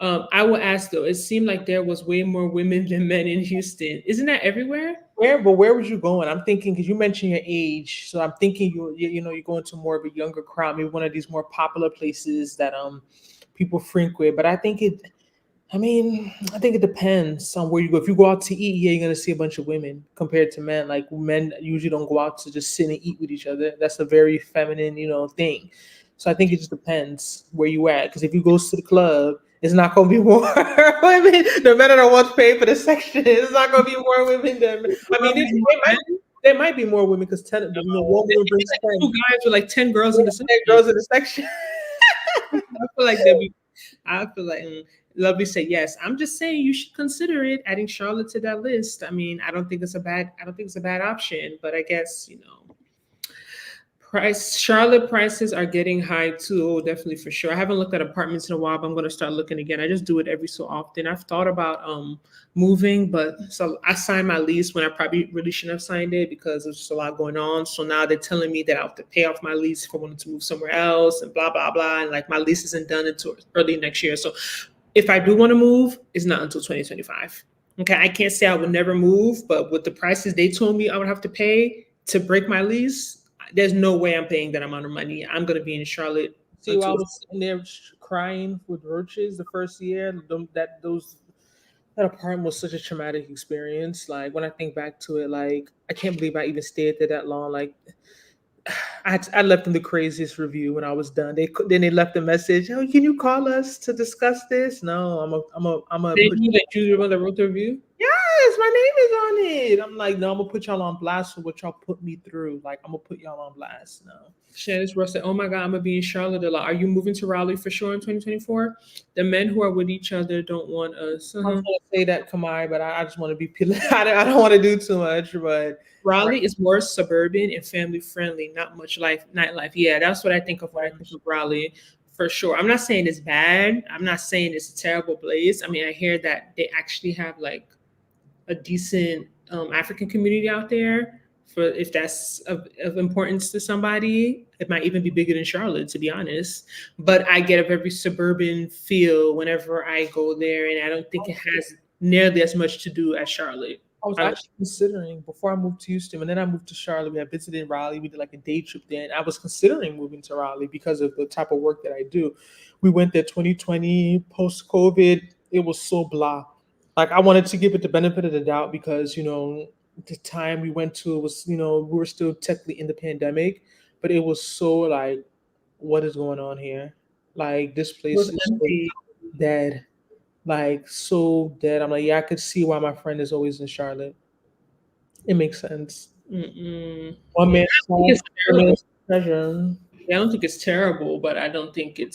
I will ask though. It seemed like there was way more women than men in Houston. Isn't that everywhere? Where was you going? I'm thinking because you mentioned your age, so I'm thinking you're going to more of a younger crowd, maybe one of these more popular places that people frequent. But I mean, I think it depends on where you go. If you go out to eat, yeah, you're gonna see a bunch of women compared to men. Like men usually don't go out to just sit and eat with each other. That's a very feminine, thing. So I think it just depends where you at. Because if you go to the club, it's not gonna be more women. No matter how much pay for the section, it's not gonna be more women than. I mean, there might be more women because ten, one woman It'd be brings like two 10. guys with like 10 girls in the section. 10 girls in the section. I feel like they'd be. I feel like Lovely said yes. I'm just saying you should consider it adding Charlotte to that list. I mean, I don't think it's a bad. I don't think it's a bad option, but I guess Charlotte prices are getting high too. Oh, definitely for sure. I haven't looked at apartments in a while, but I'm going to start looking again. I just do it every so often. I've thought about moving, but so I signed my lease when I probably really shouldn't have signed it because there's just a lot going on. So now they're telling me that I have to pay off my lease if I wanted to move somewhere else and blah blah blah. And like my lease isn't done until early next year. So if I do want to move, it's not until 2025. Okay, I can't say I would never move, but with the prices they told me I would have to pay to break my lease, there's no way I'm paying that amount of money. I'm gonna be in Charlotte See, while I until was sitting there crying with roaches the first year, that apartment was such a traumatic experience. Like when I think back to it, like I can't believe I even stayed there that long. Like I left them the craziest review when I was done. Then they left a message. Oh, can you call us to discuss this? No, I'm a they put. knew that you were the one that wrote the review. Yes, my name is on it. I'm like, no, I'm gonna put y'all on blast for what y'all put me through. Like I'm gonna put y'all on blast. No. Shanice Ross said, "Oh my God, I'm gonna be in Charlotte a lot. Are you moving to Raleigh for sure in 2024? The men who are with each other don't want us. I was gonna say that, Kamai, but I just want to be. I don't want to do too much, but Raleigh is more suburban and family friendly, not much life nightlife. Yeah, that's what I think of when I think of Raleigh for sure. I'm not saying it's bad. I'm not saying it's a terrible place. I mean, I hear that they actually have like a decent African community out there. For if that's of importance to somebody, it might even be bigger than Charlotte, to be honest. But I get a very suburban feel whenever I go there, and I don't think it has nearly as much to do as Charlotte. I was actually considering before I moved to Houston, and then I moved to Charlotte. We had visited Raleigh. We did like a day trip there, and I was considering moving to Raleigh because of the type of work that I do. We went there 2020 post COVID. It was so blah. Like I wanted to give it the benefit of the doubt because the time we went to was we were still technically in the pandemic, but it was so like, what is going on here? Like this It place was is so empty. dead, like so dead. I'm like, yeah, I could see why my friend is always in Charlotte. It makes sense. Mm-mm. One Yeah, man's I don't think home, it's one terrible. man's treasure. Yeah, I don't think it's terrible, but I don't think you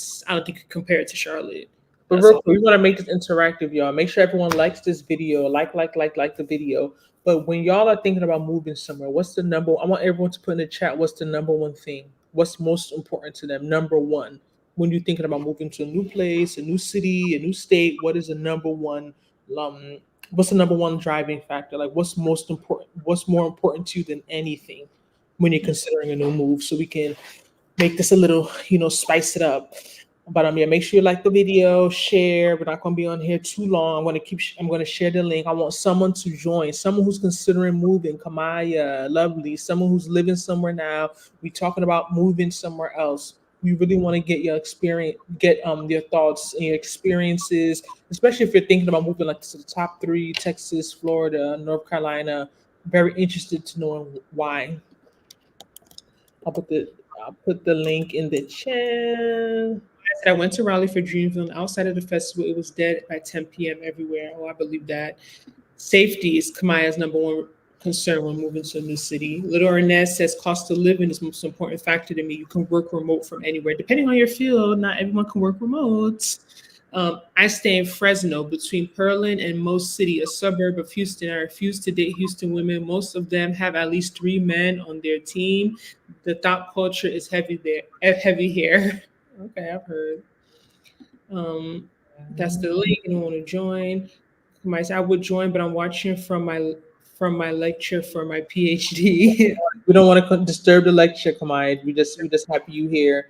compare it to Charlotte. But That's real all. quick, we want to make this interactive, y'all. Make sure everyone likes this video, like the video. But when y'all are thinking about moving somewhere, what's the number? I want everyone to put in the chat. What's the number one thing? What's most important to them? Number one, when you're thinking about moving to a new place, a new city, a new state, what is the number one? Um, what's the number one driving factor? Like, what's most important? What's more important to you than anything when you're considering a new move? So we can make this a little, spice it up. But yeah, make sure you like the video, share. We're not gonna be on here too long. I'm gonna share the link. I want someone to join, someone who's considering moving. Kamaya, lovely, someone who's living somewhere now. We talking about moving somewhere else. We really want to get your experience, get your thoughts and your experiences, especially if you're thinking about moving like to the top three: Texas, Florida, North Carolina. Very interested to know why. I'll put the I'll put the link in the chat. I went to Raleigh for Dreamville. Outside of the festival, it was dead by 10 p.m. everywhere. Oh, I believe that. Safety is Kamaya's number one concern when moving to a new city. Little Ernest says cost of living is the most important factor to me. You can work remote from anywhere. Depending on your field, not everyone can work remote. I stay in Fresno between Pearland and Most City, a suburb of Houston. I refuse to date Houston women. Most of them have at least 3 men on their team. The thought culture is heavy there, heavy here. Okay, I've heard. Um, that's the link. You want to join? I would join, but I'm watching from my lecture for my PhD. We don't want to disturb the lecture, Kamai. We just happy you here.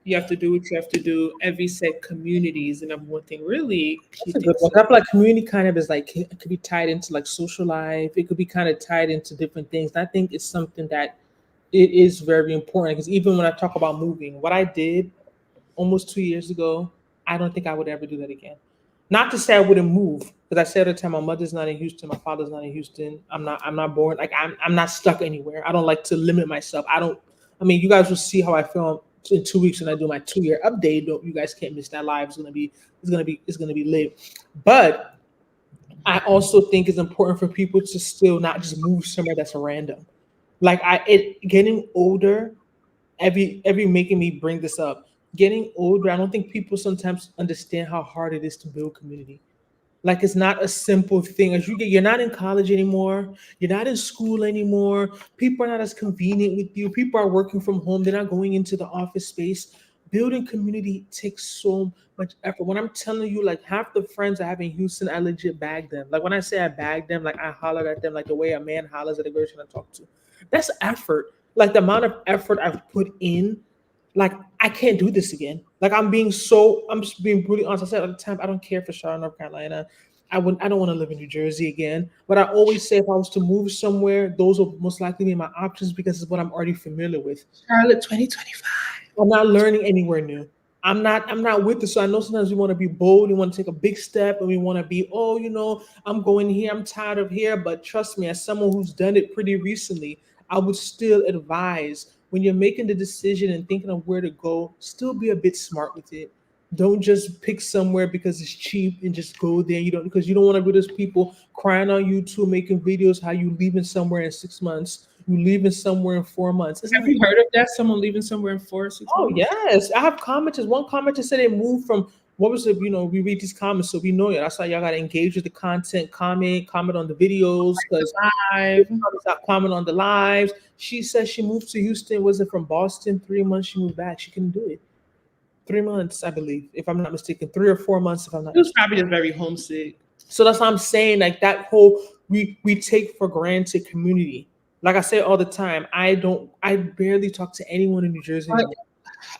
You have to do what you have to do. Every set community is the number one thing. Really, That's you a good think one. so? I feel like community kind of is like it could be tied into like social life. It could be kind of tied into different things. And I think it's something that it is very important because even when I talk about moving, what I did almost 2 years ago, I don't think I would ever do that again. Not to say I wouldn't move, because I said at the time my mother's not in Houston, my father's not in Houston. I'm not born like I'm not stuck anywhere. I don't like to limit myself. I don't. I mean, you guys will see how I feel in 2 weeks when I do my 2 year update. Don't you guys can't miss that live. It's gonna be lit. But I also think it's important for people to still not just move somewhere that's random. Like getting older, every making me bring this up. Getting older, I don't think people sometimes understand how hard it is to build community. Like it's not a simple thing. As you get, you're not in college anymore. You're not in school anymore. People are not as convenient with you. People are working from home. They're not going into the office space. Building community takes so much effort. When I'm telling you, like half the friends I have in Houston, I legit bag them. Like when I say I bag them, like I holler at them, like the way a man hollers at a girl I talk to. That's effort. Like the amount of effort I've put in, like I can't do this again. Like I'm just being brutally honest. I said at the time, I don't care for Charlotte, North Carolina. I don't want to live in New Jersey again. But I always say if I was to move somewhere, those will most likely be my options because it's what I'm already familiar with. Charlotte 2025. I'm not learning anywhere new. I'm not with it. So I know sometimes we want to be bold, we want to take a big step, and we want to be, oh, I'm going here, I'm tired of here. But trust me, as someone who's done it pretty recently, I would still advise when you're making the decision and thinking of where to go, still be a bit smart with it. Don't just pick somewhere because it's cheap and just go there. You don't because you don't want to be those people crying on YouTube, making videos how you leaving somewhere in 6 months, you leaving somewhere in 4 months. It's Have not. you heard of that? Someone leaving somewhere in 4 or 6 Oh months? yes, I have commenters. One commenter said they moved from what was it? We read these comments, so we know it. That's why y'all gotta engage with the content, comment on the videos, because Live. stop comment on the lives. She says she moved to Houston. Was it from Boston? 3 months she moved back. She couldn't do it. 3 months, I believe, if I'm not mistaken. 3 or 4 months, if I'm not He was mistaken. probably just very homesick. So that's what I'm saying. Like that whole we take for granted community. Like I say all the time, I barely talk to anyone in New Jersey But anymore.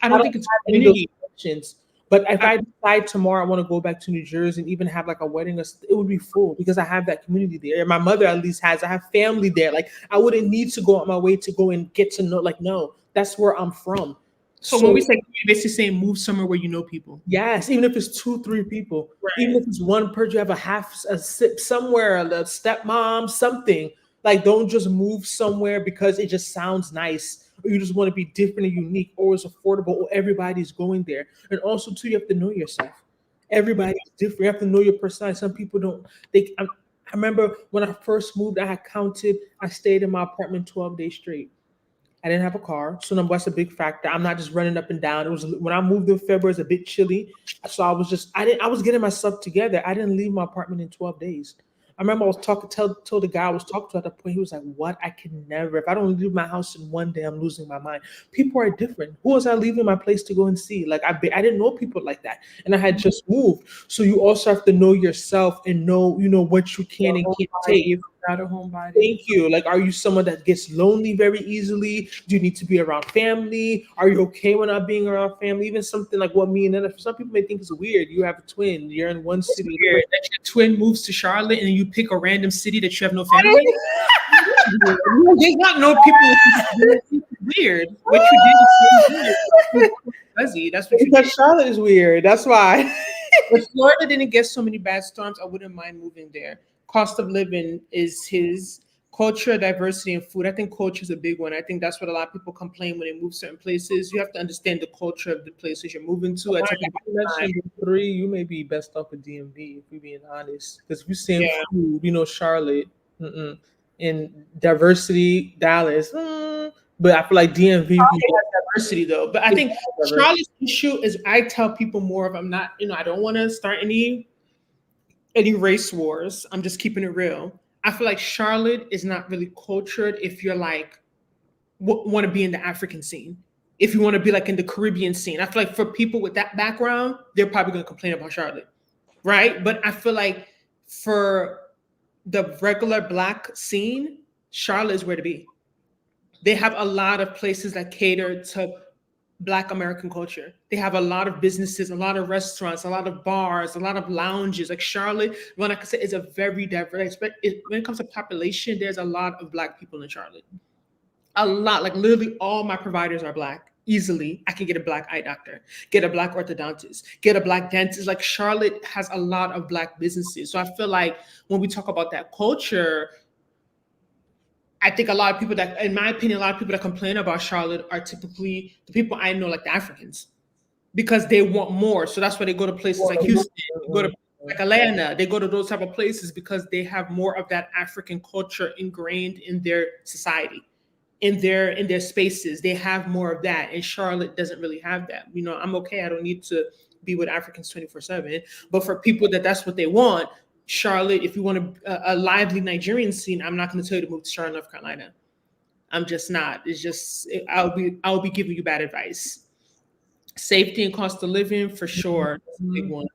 I I don't don't think it's have any of those community. connections. But if I, I decide tomorrow I want to go back to New Jersey and even have like a wedding, it would be full because I have that community there. And my mother at least has. I have family there. Like I wouldn't need to go out my way to go and get to know. Like no, that's where I'm from. so when we So say community, basically saying move somewhere where you know people. yes, even if it's two, three people, even Right. if it's one person, you have a half a sip somewhere, a stepmom, something. Like, don't just move somewhere because it just sounds nice, or you just want to be different and unique, or it's affordable, or everybody's going there. And also, too, you have to know yourself. Everybody's different. You have to know your personality. Some people don't. I remember when I first moved, I had counted. I stayed in my apartment 12 days straight. I didn't have a car, so that's a big factor. I'm not just running up and down. It was when I moved in February, it was a bit chilly, so I was getting myself together. I didn't leave my apartment in 12 days. I remember I was talking, told the guy I was talking to at that point. He was like, "What? I can never. If I don't leave my house in one day, I'm losing my mind." People are different. Who was I leaving my place to go and see? Like I didn't know people like that, and I had just moved. So you also have to know yourself and know what you can You're a and can't take. homebody, not a homebody. Thank you. Like, are you someone that gets lonely very easily? Do you need to be around family? Are you okay when not being around family? Even something like what me and then some people may think is weird. You have a twin. You're in one It's city. weird that your twin moves to Charlotte and you pick a random city that you have no family. You did not know people. It's weird. What you did is really weird. Fuzzy. That's what you Because did. Charlotte is weird. That's why. If Florida didn't get so many bad storms, I wouldn't mind moving there. Cost of living is his culture, diversity, and food. I think culture is a big one. I think that's what a lot of people complain when they move certain places. You have to understand the culture of the places you're moving to. I tell people You all the time. mentioned the three. You may be best off with DMV if we're being honest. Because if you're saying Yeah. food, Charlotte, and diversity, Dallas. But I feel like DMV would be It has diversity though. But I think better. Charlotte's issue is I tell people more of I'm not, I don't want to start any race wars. I'm just keeping it real. I feel like Charlotte is not really cultured if you're like want to be in the African scene. If you want to be like in the Caribbean scene. I feel like for people with that background, they're probably going to complain about Charlotte. Right? But I feel like for the regular black scene, Charlotte is where to be. They have a lot of places that cater to Black American culture. They have a lot of businesses, a lot of restaurants, a lot of bars, a lot of lounges. Like Charlotte, when I can say, is a very diverse. But when it comes to population, there's a lot of Black people in Charlotte. A lot, like literally all my providers are Black. Easily, I can get a Black eye doctor, get a Black orthodontist, get a Black dentist. Like Charlotte has a lot of Black businesses. So I feel like when we talk about that culture, I think a lot of people that, in my opinion, a lot of people that complain about Charlotte are typically the people I know, like the Africans, because they want more. So that's why they go to places like Houston, they go to like Atlanta, they go to those type of places because they have more of that African culture ingrained in their society, in their spaces. They have more of that, and Charlotte doesn't really have that. You know, I'm okay. I don't need to be with Africans 24/7. But for people that's what they want, Charlotte. If you want a lively Nigerian scene, I'm not going to tell you to move to Charlotte, North Carolina. I'm just not. It's just I'll be giving you bad advice. Safety and cost of living for sure. That's a big one.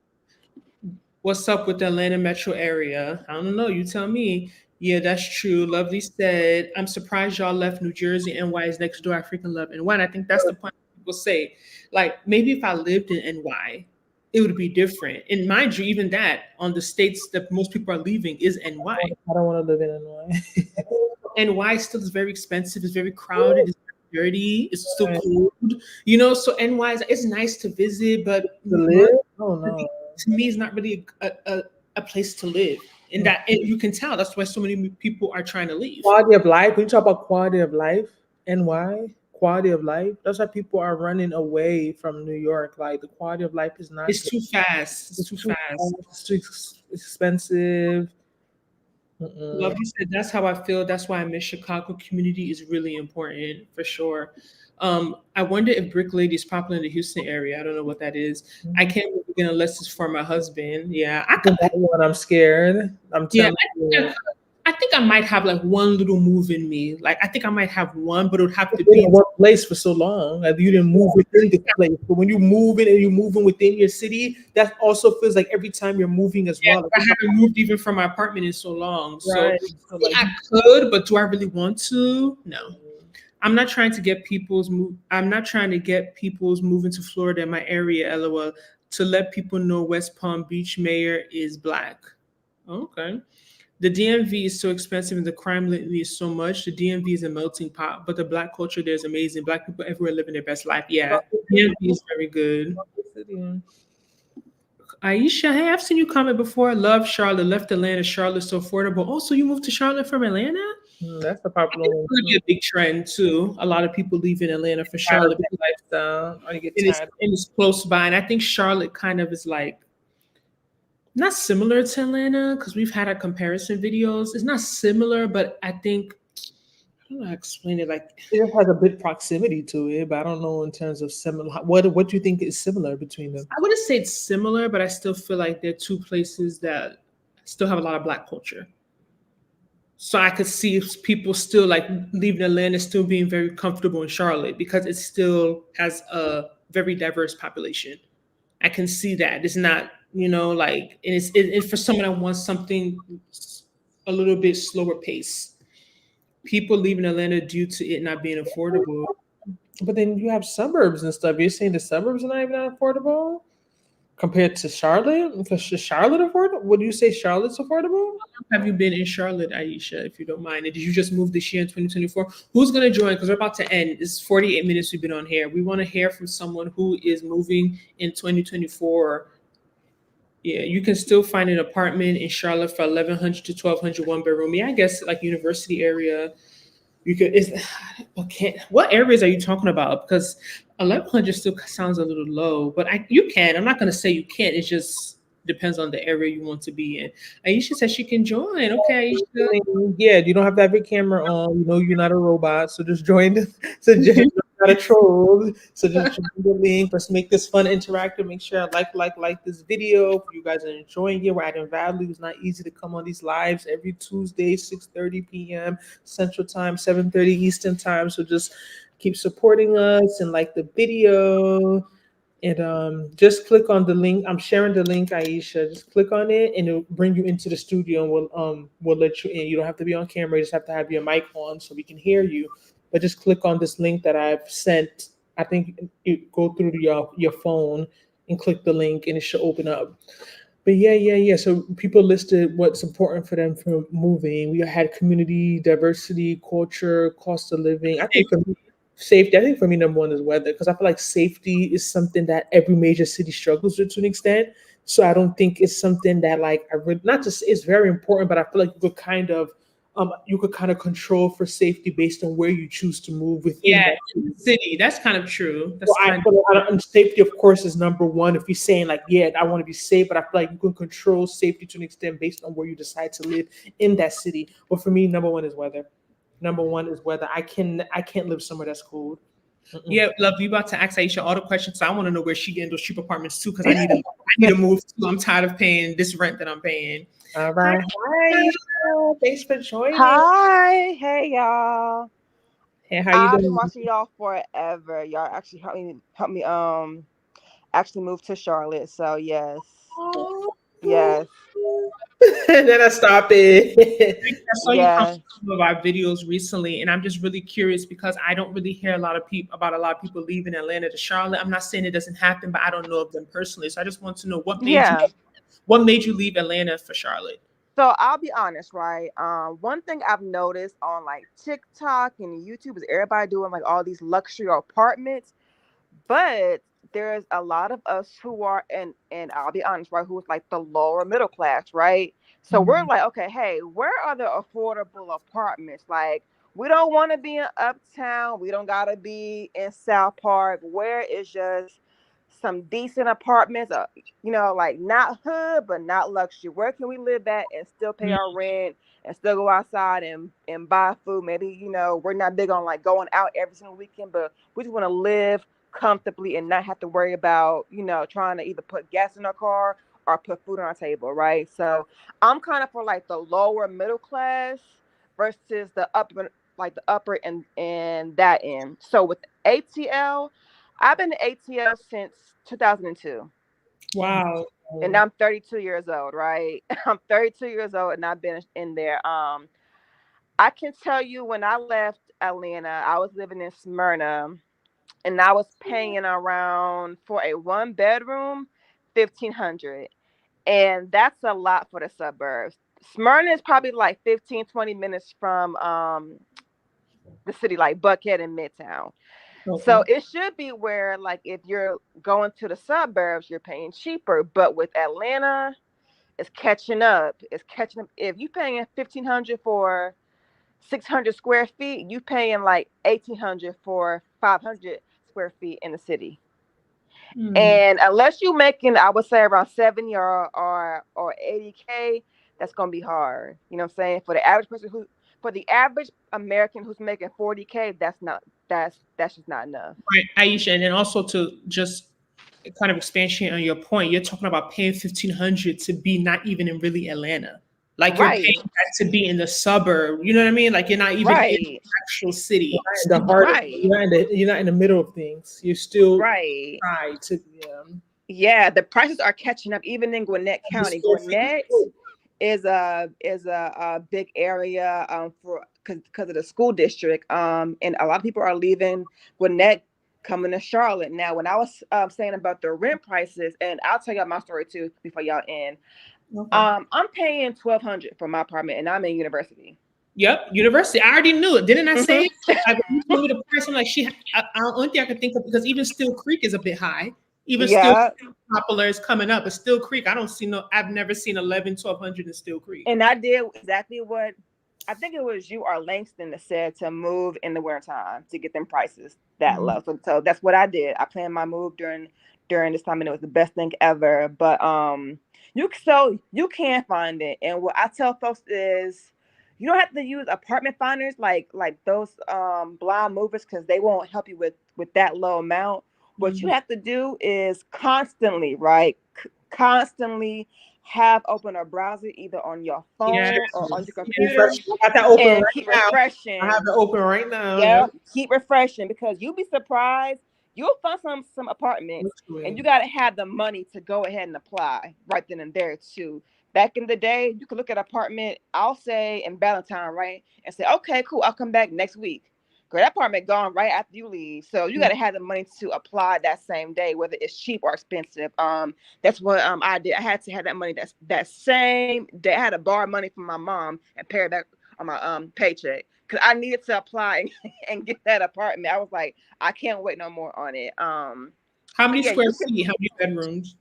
What's up with the Atlanta metro area? I don't know. You tell me. Yeah, that's true. Lovely said, I'm surprised y'all left New Jersey. NY is next door. I freaking love NY. And I think that's the point people say. Like, maybe if I lived in NY, it would be different. And mind you, even that on the states that most people are leaving is NY. I don't want to live in Illinois. NY still is very expensive. It's very crowded. It's very dirty. It's still Right. cold. You know, so NY is it's nice to visit, but To live? Oh no. to me, it's not really a place to live. And you can tell that's why so many people are trying to leave. Quality of life. When you talk about quality of life, and why quality of life, that's why people are running away from New York. Like the quality of life is not It's good. too fast. It's It's too too fast. fast, it's too expensive. Mm-mm. Love you said that's how I feel. That's why I miss Chicago. Community is really important for sure. I wonder if Brick Lady is popular in the Houston area. I don't know what that is. I can't move again unless it's for my husband. Yeah, I could. That one, I'm scared. I'm Yeah, telling you. I think I might have like one little move in me. Like I think I might have one, but it would have to You've been be. in one place for so long. Like you didn't move within the place. But when you move in and you're moving within your city, that also feels like every time you're moving as Yeah, well. Like, I haven't moved even from my apartment in so long. So right. So like I could, but do I really want to? No. I'm not trying to get people's move. I'm not trying to get people's moving to Florida in my area, LOL, to let people know West Palm Beach mayor is Black. Okay. The DMV is so expensive and the crime lately is so much. The DMV is a melting pot, but the Black culture there is amazing. Black people everywhere living their best life. Yeah, DMV is very good. Aisha, hey, I've seen you comment before. Love Charlotte, left Atlanta. Charlotte's so affordable. Also, you moved to Charlotte from Atlanta? That's the I popular think one. it's going to be a big trend too. A lot of people leaving Atlanta for Tired of Charlotte that because lifestyle. Or you get it is tired. and it's close by. And I think Charlotte kind of is like not similar to Atlanta because we've had our comparison videos. It's not similar, but I think I don't know how to explain it. Like It just has a bit proximity to it, but I don't know in terms of similar. What do you think is similar between them? I wouldn't say it's similar, but I still feel like they're two places that still have a lot of Black culture. So I could see people still like leaving Atlanta, still being very comfortable in Charlotte because it still has a very diverse population. I can see that it's not, like, and it's for someone that wants something a little bit slower pace. People leaving Atlanta due to it not being affordable. But then you have suburbs and stuff. You're saying the suburbs are not even that affordable compared to Charlotte? Because is Charlotte affordable? Would you say Charlotte's affordable? Have you been in Charlotte, Aisha, if you don't mind? And did you just move this year in 2024? Who's going to join? Because we're about to end. It's 48 minutes we've been on here. We want to hear from someone who is moving in 2024. Yeah, you can still find an apartment in Charlotte for 1,100 to 1,200 one bedroom. Yeah, I guess like university area. You could. It's okay. What areas are you talking about? Because 1,100 still sounds a little low, but you can. I'm not going to say you can't. It just depends on the area you want to be in. Aisha says she can join. Okay, Aisha. Yeah, you don't have to have your camera on. You know you're not a robot, so just join. So just you're not a troll. So just join the link. Let's make this fun, interactive. Make sure I like this video. If you guys are enjoying it, we're adding value. It's not easy to come on these lives every Tuesday, 6:30 p.m. Central Time, 7:30 Eastern Time. So just keep supporting us and like the video. And just click on the link. I'm sharing the link, Aisha. Just click on it, and it'll bring you into the studio, and we'll let you in. You don't have to be on camera. You just have to have your mic on so we can hear you. But just click on this link that I've sent I think you go through your phone and click the link, and it should open up. But yeah. So people listed what's important for them for moving. We had community, diversity, culture, cost of living. I think for me, safety. I think for me, number one is weather, because I feel like safety is something that every major city struggles with to an extent. So I don't think it's something that like I really not just it's very important, but I feel like you could kind of control for safety based on where you choose to move within Yeah, that in city. the city. That's kind of true. Well, That's I kind of feel like safety, of course, is number one. If you're saying like, yeah, I want to be safe, but I feel like you can control safety to an extent based on where you decide to live in that city. But for me, number one is weather. Number one is weather. I can't live somewhere that's cold. Mm-mm. yeah, love you about to ask Aisha all the questions. So I want to know where she getting those cheap apartments too, because I need to move too. I'm tired of paying this rent that I'm paying. All Hi, right. Hi. Thanks for joining. Hi, hey y'all. Hey, how you I've been doing? watching y'all forever. Y'all actually help me actually move to Charlotte. So yes. Oh. Yes. Then I stop it. I saw you comment Yes. on some of our videos recently, and I'm just really curious because I don't really hear a lot of people about a lot of people leaving Atlanta to Charlotte. I'm not saying it doesn't happen, but I don't know of them personally. So I just want to know Yeah. what made you leave Atlanta for Charlotte. So I'll be honest, right? One thing I've noticed on like TikTok and YouTube is everybody doing like all these luxury apartments. But there's a lot of us who are, and I'll be honest, right, who's like the lower middle class, right? So we're Mhm. like, okay, hey, where are the affordable apartments? Like, we don't want to be in Uptown. We don't gotta be in South Park. Where is just some decent apartments? Like not hood, but not luxury. Where can we live at and still pay our rent and still go outside and buy food? Maybe we're not big on like going out every single weekend, but we just want to live comfortably and not have to worry about trying to either put gas in our car or put food on our table, right? So I'm kind of for like the lower middle class versus the upper and that end. So with ATL, I've been to ATL since 2002, Wow. and I'm 32 years old, right? I'm 32 years old and I've been in there. I can tell you, when I left Atlanta, I was living in Smyrna, and I was paying around, for a one bedroom, 1,500, and that's a lot for the suburbs. Smyrna is probably like 15-20 minutes from the city, like Buckhead and Midtown. So Okay. it should be where, like, if you're going to the suburbs, you're paying cheaper. But with Atlanta, it's catching up. It's catching up. If you're paying 1,500 for 600 square feet, you paying like 1,800 for 500 square feet in the city. Hmm. And unless you making, I would say, around 70 or 80K, that's gonna be hard. You know what I'm saying? For the average American who's making 40K, that's just not enough. Right, Aisha, and then also to just kind of expand on your point, you're talking about paying 1,500 to be not even in really Atlanta. Like you're paying Right. that to be in the suburb. You know what I mean? Like you're not even in the Right. actual city. You're not in the heart. Right. You're not in the middle of things. You're still Right. try to. Yeah, the prices are catching up even in Gwinnett The County. square feet. Gwinnett is a big area for because of the school district, and a lot of people are leaving Gwinnett, coming to Charlotte. Now, when I was saying about the rent prices, and I'll tell y'all my story too before y'all end. Okay. I'm paying 1,200 for my apartment, and I'm in university. Yep, university. I already knew it. Didn't I say Hmm. it? Like when you told me the price, I'm like, only thing I could think of, because even Steel Creek is a bit high. Even Steel Yeah, Creek popular is coming up, but Steel Creek, I don't see no. I've never seen 11, 1,200 in Steel Creek. and I did exactly what I think it was you or Langston that said, to move in the wintertime to get them prices that Mhm. low. So that's what I did. I planned my move during this time, and it was the best thing ever. But you can find it, and what I tell folks is, you don't have to use apartment finders like those blind movers, because they won't help you with that low amount. What you Mhm. have to do is constantly, right? Constantly have open a browser either on your Yes, phone or on your computer, Refresh. I got that open and right keep now. I have refreshing. it open right now. Yeah. Yeah, keep refreshing, because you'll be surprised. You'll find some apartments, Which way? and you gotta have the money to go ahead and apply right then and there too. Back in the day, you could look at an apartment, I'll say in Valentine, right, and say, okay, cool, I'll come back next week. Girl, that apartment gone right after you leave. So you gotta have the money to apply that same day, whether it's cheap or expensive. That's what I did. I had to have that money that same day. I had to borrow money from my mom and pay it back on my paycheck. Cause I needed to apply and get that apartment. I was like, I can't wait no more on it. How But many yeah, square you can. feet? How many bedrooms?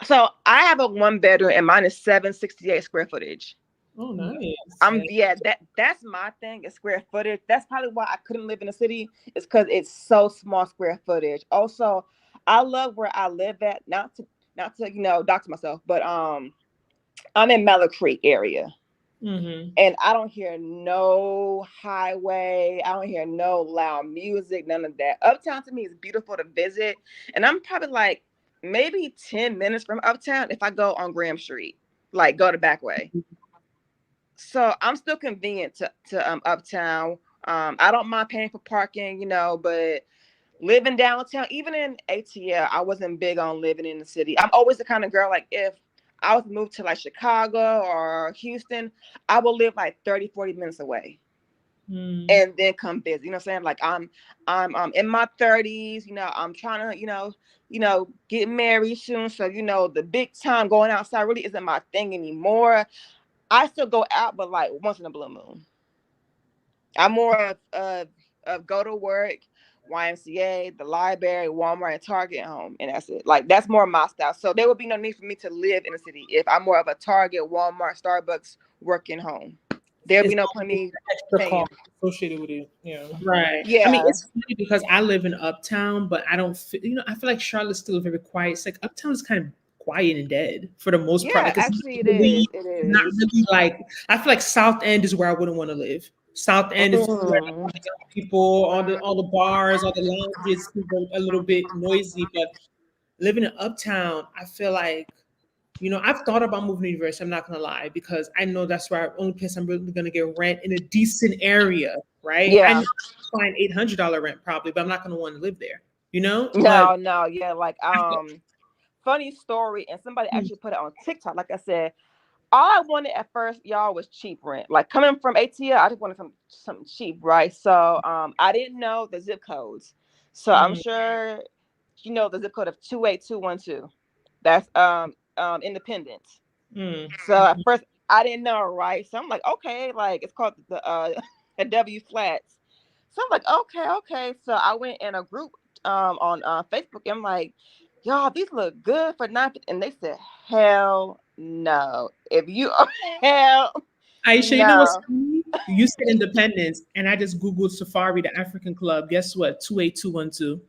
So I have a 1 bedroom and mine is 768 square footage. Oh, nice. Yeah, that's my thing is square footage. That's probably why I couldn't live in the city, is because it's so small square footage. Also, I love where I live at. Not to dox myself, but I'm in Mallow Creek area. Mm-hmm. And I don't hear no highway. I don't hear no loud music, none of that. Uptown to me is beautiful to visit. And I'm probably like maybe 10 minutes from Uptown if I go on Graham Street, like go the back way. So I'm still convenient to Uptown. I don't mind paying for parking, but living downtown, even in ATL, I wasn't big on living in the city. I'm always the kind of girl, like if I was moved to like Chicago or Houston, I will live like 30, 40 minutes away and then come visit. You know what I'm saying? Like I'm in my 30s, I'm trying to, get married soon. So, the big time going outside really isn't my thing anymore. I still go out, but like once in a blue moon. I'm more of go to work, YMCA, the library, Walmart, and Target, and home, and that's it. Like that's more my style. So there would be no need for me to live in the city if I'm more of a Target, Walmart, Starbucks working home. There'll be It's no not plenty extra paying. cost associated with it. Yeah. Right. I mean, Yeah, it's funny because I live in Uptown, but I don't feel, I feel like Charlotte's still very quiet. It's like Uptown is kind of quiet and dead for the most part. yeah. Like Actually, it is. It not is. really like, I feel like South End is where I wouldn't want to live. South End is where like, all Mm. the young people, all the bars, all the lounges, a little bit noisy. But living in Uptown, I feel like I've thought about moving to university. I'm not gonna lie because I know that's where only place I'm really gonna get rent in a decent area, right? I Yeah. know I find $800 rent probably, but I'm not gonna want to live there, But No, no, yeah. Like funny story, and somebody mm, actually put it on TikTok. Like I said, all I wanted at first, y'all, was cheap rent. Like coming from ATL, I just wanted something cheap, right? So I didn't know the zip codes. So I'm mm, sure you know the zip code of 28212. That's Independence. mm, So at first I didn't know, right? So I'm like, okay, like it's called the a W flats. So I'm like, okay, okay. So I went in a group on Facebook. And I'm like, y'all, these look good for 950, and they said, hell no. If you hell Aisha, you know what's no. funny? You said Independence, and I just Googled Safari, the African Club. Guess what? 28212.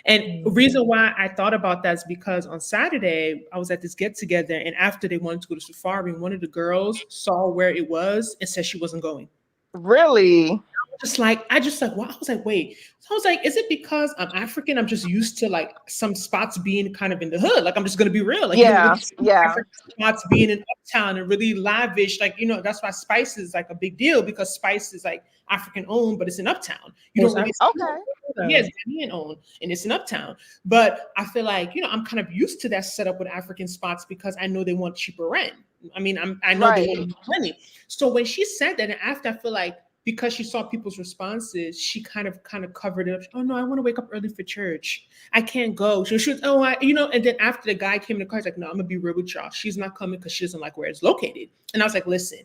And the reason why I thought about that is because on Saturday, I was at this get together, and after they wanted to go to Safari, one of the girls saw where it was and said she wasn't going. Really? Wow. I was like, wait. So I was like, is it because I'm African? I'm just used to like some spots being kind of in the hood. Like I'm just gonna be real. Like you don't Yeah, really see yeah. African spots being in uptown and really lavish. Like, that's why Spice is like a big deal because Spice is like African owned, but it's in uptown. You don't Most really see Okay. yeah, it's Ghanaian owned and it's in uptown. But I feel like, I'm kind of used to that setup with African spots because I know they want cheaper rent. I mean, I know they Right. want more money. So when she said that, and after I feel like because she saw people's responses, she kind of covered it up. Oh no, I want to wake up early for church. I can't go. So she was, and then after the guy came in the car, he's like, no, I'm gonna be real with y'all. She's not coming because she doesn't like where it's located. And I was like, listen,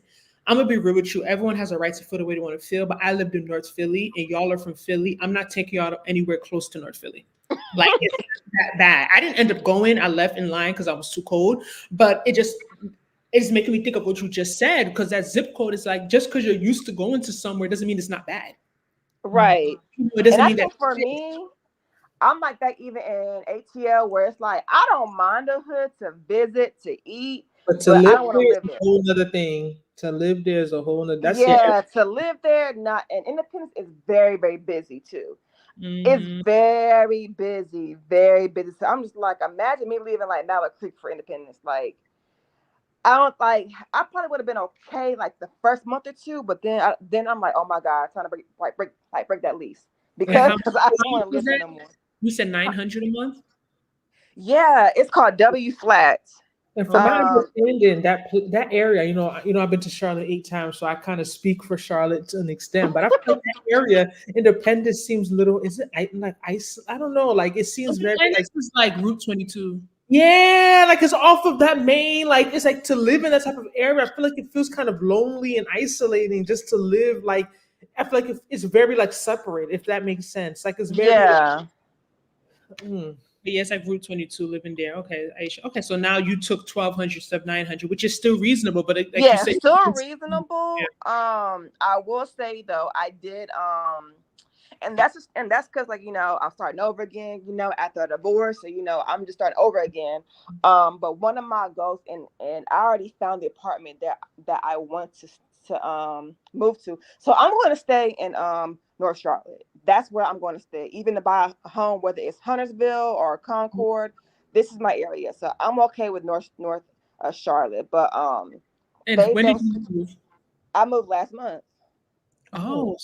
I'm gonna be real with you. Everyone has a right to feel the way they want to feel, but I lived in North Philly and y'all are from Philly. I'm not taking y'all anywhere close to North Philly. Like it's not that bad. I didn't end up going. I left in line because I was too cold, but it's making me think of what you just said because that zip code is like just because you're used to going to somewhere doesn't mean it's not bad. Right. It And doesn't I mean that. think for me, I'm like that even in ATL where it's like I don't mind the hood to visit, to eat, But to but I live don't want to there is live a there. whole nother thing. To live there is a whole nother. That's your. Yeah, to live there, not, and Independence is very, very busy too. It's Mhm. very busy. So I'm just like, imagine me leaving like Mallet Creek for Independence. Like, I don't like. I probably would have been okay like the first month or two, but then I'm like, oh my god, trying to break that lease And because how I don't How want much to was live there that? no more. You said 900 a month. Yeah, it's called W Flats. And from my Um, understanding, that area, I've been to Charlotte 8 times, so I kind of speak for Charlotte to an extent. But I feel like that area, Independence seems little. Is it like ice? I don't know. Like it seems very like Independence is like Route 22. yeah, like it's off of that main. Like it's like to live in that type of area. I feel like it feels kind of lonely and isolating just to live. Like I feel like it's very like separate, if that makes sense. Like it's very. yeah, Mm, But yeah, it's like Route 22 living there. Okay, Aisha. Okay, so now you took 1,200 stuff 900, which is still reasonable. But like you yeah, said, still yeah. reasonable. I will say though, I did and that's because like I'm starting over again, after a divorce, so I'm just starting over again. But one of my goals, and I already found the apartment that I want to move to. So I'm going to stay in North Charlotte. That's where I'm going to stay, even to buy a home, whether it's Huntersville or Concord. This is my area, so I'm okay with North Charlotte. But And they've when been. did you move? I moved last month. oh,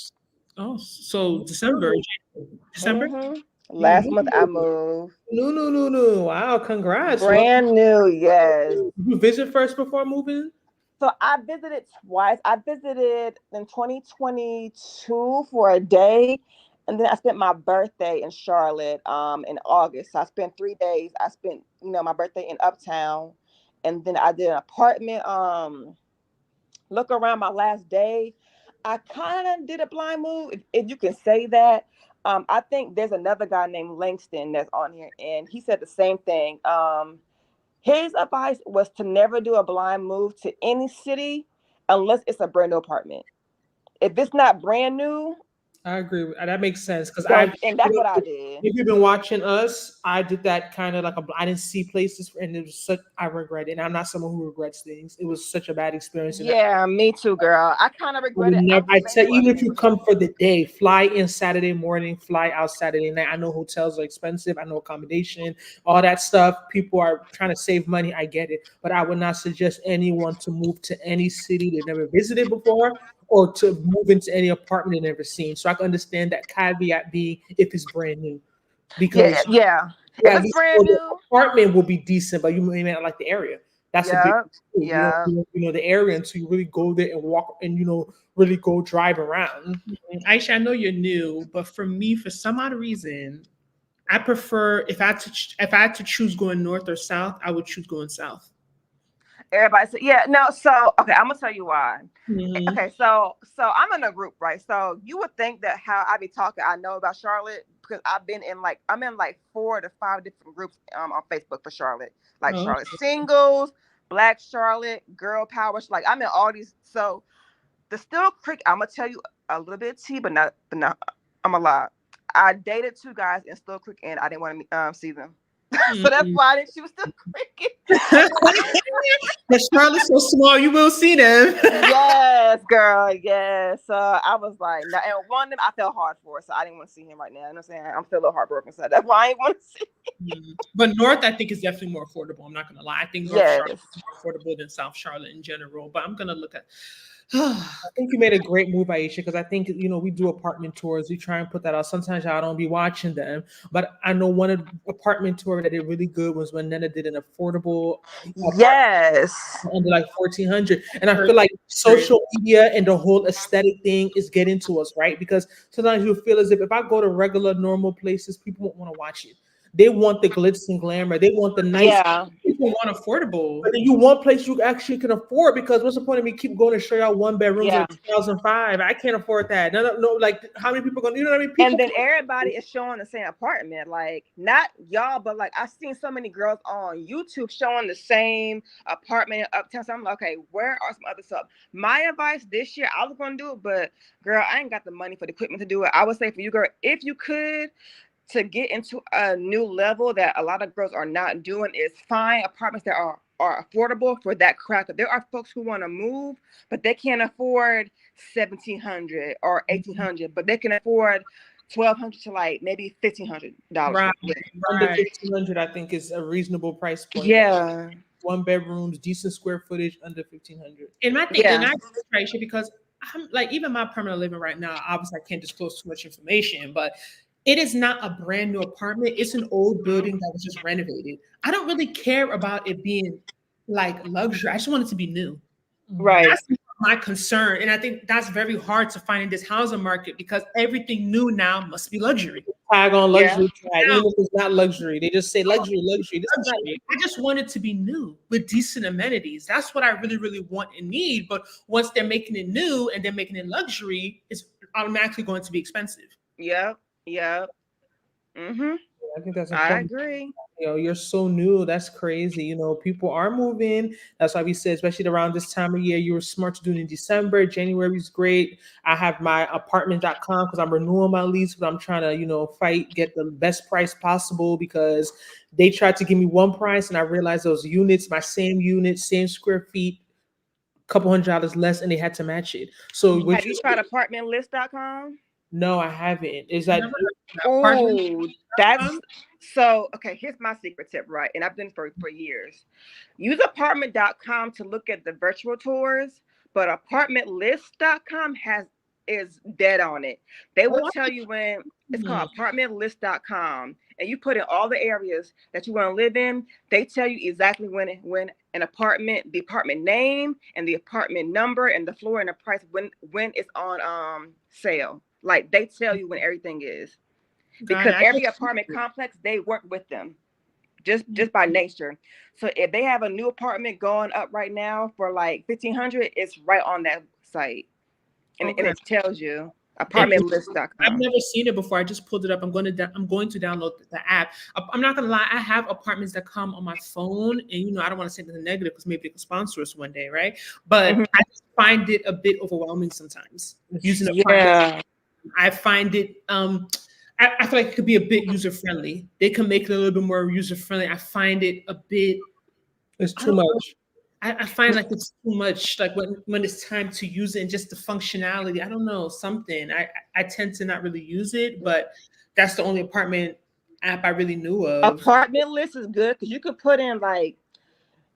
Oh, so December, December. Last month I no, moved. no. Wow, congrats. Well, Brand new, yes. you visit first before moving? So I visited twice. I visited in 2022 for a day, and then I spent my birthday in Charlotte in August. So I spent 3 days. I spent my birthday in Uptown, and then I did an apartment look around my last day. I kind of did a blind move, if you can say that. I think there's another guy named Langston that's on here, and he said the same thing. His advice was to never do a blind move to any city unless it's a brand new apartment. If it's not brand new, I agree. That makes sense because don't. And that's what I did. if you've been watching us, I did that kind of like I didn't see places, and it was such. I regret it. And I'm not someone who regrets things. It was such a bad experience, and Yeah, me too, girl. I kind of I would regret it. I never. wish I'd say maybe even other if you neighborhoods. come for the day, fly in Saturday morning, fly out Saturday night. I know hotels are expensive. I know accommodation, all that stuff. People are trying to save money. I get it, but I would not suggest anyone to move to any city they've never visited before, or to move into any apartment they've never seen. So I can understand that caveat being if it's brand new, Yeah, because yeah. If yeah, at it's least brand for the new, apartment will be decent, but you may not like the area. That's a big yeah, thing. yeah. You know the area until you really go there and walk and really go drive around. Aisha, I know you're new, but for me, for some odd reason, I prefer if I had to choose going north or south, I would choose going south. Everybody said, yeah, no. So, okay, I'm gonna tell you why. Mhm. Okay, so I'm in a group, right? So you would think that how I be talking, I know about Charlotte because I'm in like 4 to 5 different groups on Facebook for Charlotte, like Oh, Charlotte singles, Black Charlotte, Girl Power. Like I'm in all these. So the Still Creek, I'm gonna tell you a little bit of tea, but not. I'm a lie. I dated 2 guys in Still Creek, and I didn't want to see them. So that's mhm. why I didn't choose Still Creek. But Charlotte's so small, you will see them. Yes, girl. Yes. So I was like, no, and one of them I felt hard for, so I didn't want to see him right now. You know what I'm saying? I'm still a little heartbroken, so that's why I ain't want to see. Mhm. But North, I think, is definitely more affordable. I'm not gonna lie. I think North Charlotte Yes. is more affordable than South Charlotte in general. But I'm gonna look at. I think you made a great move, Aisha, because I think we do apartment tours. We try and put that out. Sometimes y'all don't be watching them, but I know one of the apartment tour that did really good was when Nana did an affordable apartment Yes. under like 1,400. And I feel like social media and the whole aesthetic thing is getting to us, right? Because sometimes you feel as if I go to regular normal places, people won't want to watch it. They want the glitz and glamour. They want the nice. Yeah. People want affordable. But then you want place you actually can afford, because what's the point of me keep going to show y'all one bedrooms Yeah. at 2005? I can't afford that. No. Like how many people gonna? You know what I mean? And People. then everybody is showing the same apartment. Like, not y'all, but like I've seen so many girls on YouTube showing the same apartment in Uptown. So I'm like, okay, where are some other stuff? My advice this year, I was gonna do it, but girl, I ain't got the money for the equipment to do it. I would say for you, girl, if you could, to get into a new level that a lot of girls are not doing, is find apartments that are affordable for that crowd. There are folks who want to move, but they can't afford 1,700 or 1,800, but they can afford 1,200 to like maybe $1,500. Right, Under right. 1,500, I think is a reasonable price point. Yeah, One bedrooms, decent square footage, under 1,500. And I think, and yeah, I try because I'm like, even my permanent living right now, obviously I can't disclose too much information, but it is not a brand new apartment. It's an old building that was just renovated. I don't really care about it being like luxury. I just want it to be new. Right. That's my concern. And I think that's very hard to find in this housing market because everything new now must be luxury. Tag on Yeah. luxury tag, Now, even if it's not luxury. They just say luxury, luxury. This is not luxury. I just want it to be new with decent amenities. That's what I really, really want and need. But once they're making it new and they're making it luxury, it's automatically going to be expensive. Yep. Yep. Mhm. I think that's I important. agree. You're so new. That's crazy. People are moving. That's why we said, especially around this time of year, you were smart to do it in December. January is great. I have my apartment.com because I'm renewing my lease, but I'm trying to, fight, get the best price possible because they tried to give me one price and I realized those units, my same unit, same square feet, couple $100 less, and they had to match it. So Have which you tried apartmentlist.com? no, I haven't. Is that Never heard of that. Oh, that's Apartment.com? so okay. Here's my secret tip, right? And I've done for years. Use apartment.com to look at the virtual tours, but apartmentlist.com is dead on it. They will Oh, tell you when it's hmm. called apartmentlist.com and you put in all the areas that you want to live in. They tell you exactly when an apartment, the apartment name and the apartment number and the floor and the price when it's on sale. Like they tell you when everything is Got because it. I every just apartment complex they work with them just by nature. So if they have a new apartment going up right now for like 1,500, it's right on that site, and okay. it tells you And I've apartmentlist.com. never seen it before. I just pulled it up. I'm going to download the app. I'm not gonna lie. I have apartments that come on my phone, and I don't want to say the negative because maybe they can sponsor us one day, right? But I Mhm. just find it a bit overwhelming sometimes using apartment. Yeah. I find it. I feel like it could be a bit user friendly. They can make it a little bit more user friendly. I find it a bit. it's I too don't know. much? I find like it's too much. Like when it's time to use it and just the functionality. I don't know something. I tend to not really use it, but that's the only apartment app I really knew of. Apartment list is good because you could put in like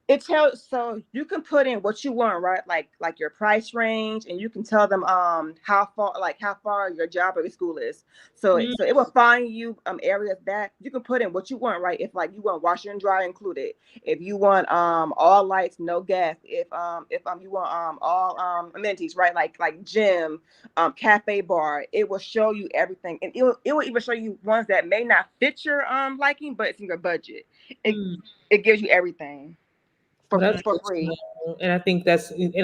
it tells so you can put in what you want, right? Like your price range, and you can tell them how far your job or your school is. Mm, So it will find you areas that you can put in what you want, right? If like you want washer and dryer included, if you want all lights no gas, if you want all amenities, right? Like gym, cafe bar, it will show you everything, and it will even show you ones that may not fit your liking, but it's in your budget. It mm, it gives you everything Well, for that's for good to free. know. And I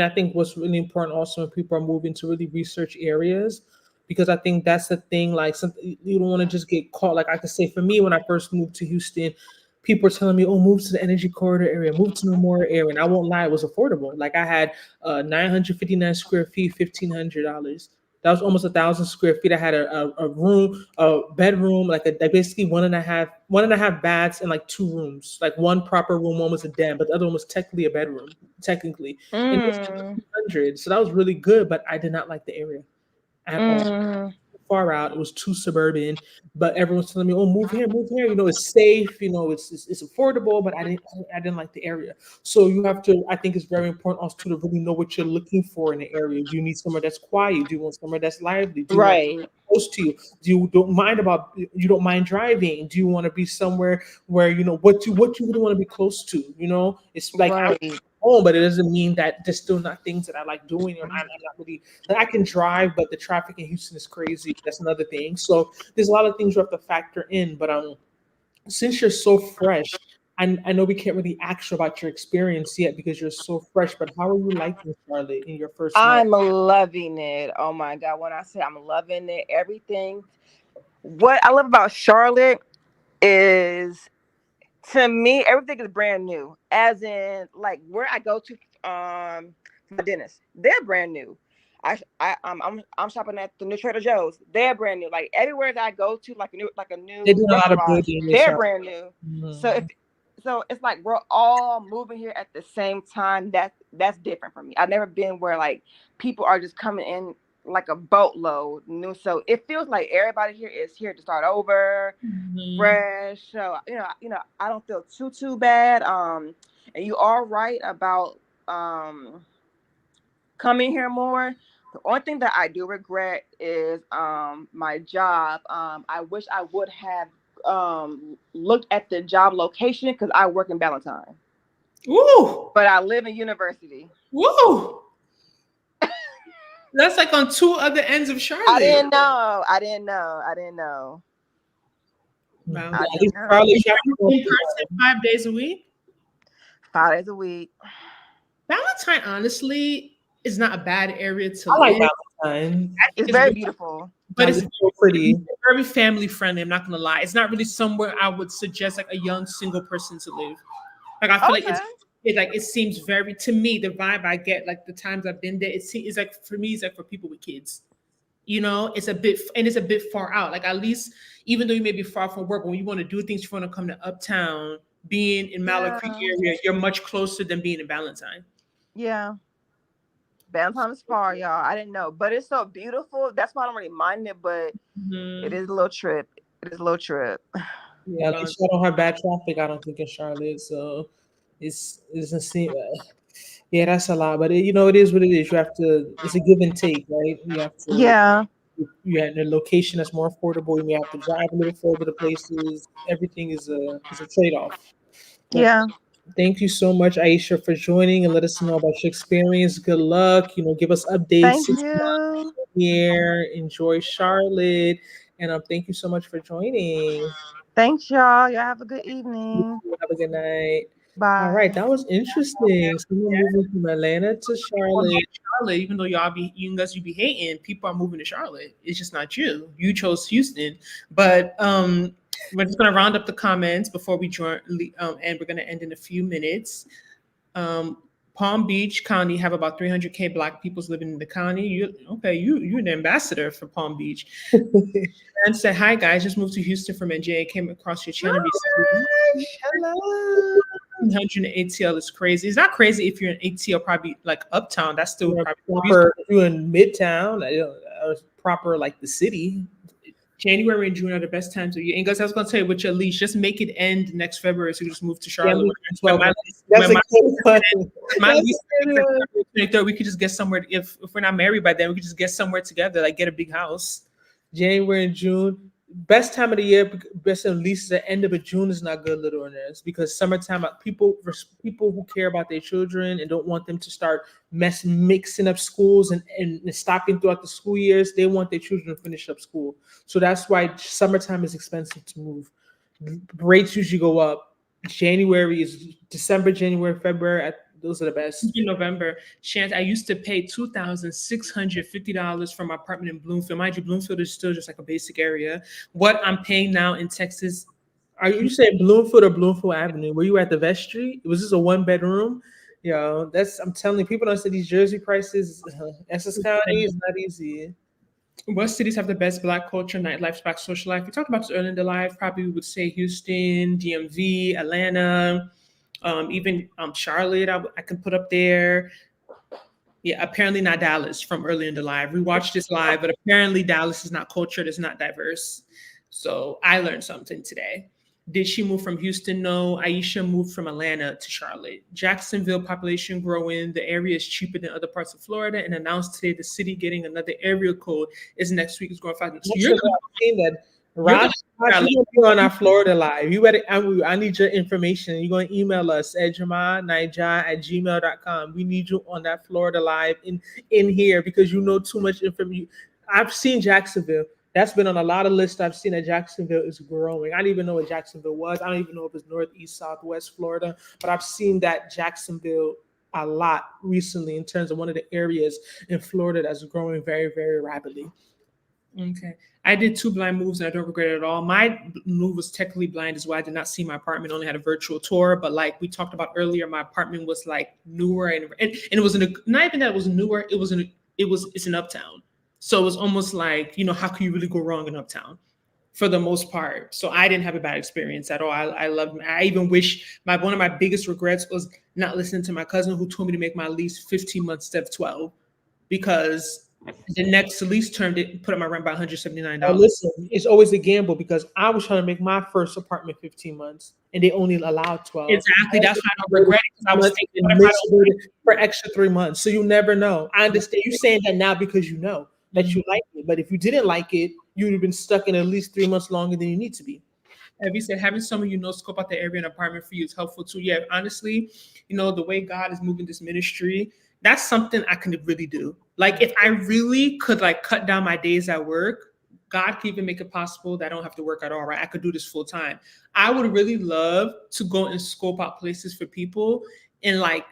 think what's really important also when people are moving to really research areas, because I think that's the thing. Like, you don't want to just get caught. Like I could say, for me, when I first moved to Houston, people were telling me, "Oh, move to the energy corridor area, move to the Memorial area," and I won't lie, it was affordable. Like I had 959 square feet, $1,500. That was almost 1,000 square feet. I had a room, a bedroom, like basically one and a half baths and like two rooms. Like one proper room, one was a den, but the other one was technically a bedroom, technically. And it was Mm, 1,500. So that was really good, but I did not like the area at all. mm, Far out. It was too suburban, but everyone's telling me, "Oh, move here, move here." It's safe. It's affordable, but I didn't like the area. So you have to. I think it's very important also to really know what you're looking for in the area. Do you need somewhere that's quiet? Do you want somewhere that's lively? Do you want right, close to you? You don't mind driving? Do you want to be somewhere where what you really want to be close to? It's like I right, home, but it doesn't mean that there's still not things that I like doing. I'm not really like, I can drive, but the traffic in Houston is crazy. That's another thing. So there's a lot of things you have to factor in. But since you're so fresh, and I know we can't really ask you about your experience yet because you're so fresh. But how are you liking Charlotte in your first month? I'm loving it. Oh my god, when I say I'm loving it, everything. What I love about Charlotte is, to me, everything is brand new. As in, like where I go to my dentist, they're brand new. I'm shopping at the new Trader Joe's. They're brand new. Like everywhere that I go to, like a They new did a lot of restaurant, building in they're Charlotte. brand new. So Mhm. if so, it's like we're all moving here at the same time. That's different for me. I've never been where like people are just coming in like a boatload new. So it feels like everybody here is here to start over, mhm. fresh. So I don't feel too bad. And you are right about coming here more. The only thing that I do regret is my job. I wish I would have looked at the job location because I work in Valentine. Woo! but I live in University. Woo! That's like on two other ends of I Charlotte. didn't know. I didn't know. I didn't know. Wow. I At didn't least know. Charlotte Is got you in person 5 days a week? 5 days a week. Valentine, honestly, is not a bad area to I like live. Valentine. I think It's it's very really, beautiful. but It's so pretty. very family friendly. I'm not gonna lie. It's not really somewhere I would suggest like a young single person to live. Like I feel like Okay. it seems very to me the vibe I get like the times I've been there. It's like for me it's like for people with kids. You know, it's a bit far out. Like at least even though you may be far from work, when you want to do things, you want to come to Uptown. Being in Mallet Creek Yeah. area, you're much closer than being in Valentine. Yeah. Valentine is far, y'all. I didn't know. But it's so beautiful. That's why I don't really mind it, but it Mhm. is a little trip. It is a little trip. Yeah, Yeah, at least I don't have bad traffic. I don't think in Charlotte, so it doesn't seem. Yeah, that's a lot, but it is what it is. You have to. It's a give and take, right? You have to. Yeah. You have a location that's more affordable. You may have to drive a little further to places. Everything is a trade off. But Yeah. thank you so much, Aisha, for joining and let us know about your experience. Good luck. Give us updates Thank 6 months you. here. Enjoy Charlotte, and thank you so much for joining. Thanks, y'all. Y'all have a good evening. Have a good night. All right, Bye. that was interesting. So we're moving from Atlanta to Well, me Charlotte. and Charlotte, even though you guys you be hating, people are moving to Charlotte. It's just not you. You chose Houston, but we're just gonna round up the comments before we join, and we're gonna end in a few minutes. Um, Palm Beach County have about 300K Black peoples living in the county. You okay? You're an ambassador for Palm Beach. And said, "Hi guys, just moved to Houston from NJ. Came across your channel recently. Hello. 100 ATL is crazy. It's not crazy if you're in ATL, probably like Uptown. That's still You're probably proper. If you're in Midtown, proper like the city. January and June are the best times of year. And guys, I was gonna tell you with your lease, just make it end next February so you just move to Yeah, Charlotte. When 12 my months. That's a when good one. my That's lease a good ends one. February 23rd, we could just get somewhere. If we're not married by then, we could just get somewhere together, like get a big house. January and June, best time of the year. Best at least the end of June is not good, little earnest, because summertime people who care about their children and don't want them to start mixing up schools and stopping throughout the school years. They want their children to finish up school, so that's why summertime is expensive to move. Rates usually go up. January is December, January, February. Those are the best. In November, Chance, I used to pay $2,650 for my apartment in Bloomfield. Mind you, Bloomfield is still just like a basic area. What I'm paying now in Texas, Are you saying Bloomfield or Bloomfield Avenue? Were you at the Vestry? Was this a 1 bedroom? That's I'm telling you, people don't say these Jersey prices. Essex County is not easy. what cities have the best Black culture, nightlife, Black social life? We talked about this earlier in the live. Probably we would say Houston, DMV, Atlanta, even Charlotte. I can put up there. Yeah, apparently not Dallas from earlier in the live. We watched this live, but apparently Dallas is not cultured, it's not diverse. So I learned something today. Did she move from Houston? No. Aisha moved from Atlanta to Charlotte. Jacksonville population growing. The area is cheaper than other parts of Florida, and announced today the city getting another area code is next week. Is growing fast. So Actually, I've seen that. Raj, gonna you're gonna be on our Florida live. You better. I need your information. You're gonna email us at jamanija@gmail.com. We need you on that Florida live in here because you know too much information. I've seen Jacksonville. That's been on a lot of lists. I've seen that Jacksonville is growing. I didn't even know what Jacksonville was. I don't even know if it's north, east, south, west Florida, but I've seen that Jacksonville a lot recently in terms of one of the areas in Florida that's growing very, very rapidly. Okay. I did two blind moves and I don't regret it at all. My move was technically blind as well. I did not see my apartment, only had a virtual tour. But like we talked about earlier, my apartment was like newer and it was in a, not even that it was newer, it's in Uptown. So it was almost like, how can you really go wrong in Uptown? For the most part. So I didn't have a bad experience at all. I loved it. I even wish one of my biggest regrets was not listening to my cousin who told me to make my lease 15 months instead of 12 because the next lease term didn't put up my rent by Oh, $179. listen, it's always a gamble because I was trying to make my first apartment 15 months and they only allowed 12. Exactly. That's why I don't regret it because I was Months thinking, what and if I don't like miss for extra 3 months. So you never know. I understand you saying that now because you know that it? you like it. But if you didn't like it, you would have been stuck in at least 3 months longer than you need to be. Evie said having someone scope out the area and apartment for you is helpful too. Yeah, honestly, the way God is moving this ministry, that's something I can really do. Like if I really could like cut down my days at work, God could even make it possible that I don't have to work at all, right? I could do this full time. I would really love to go and scope out places for people and like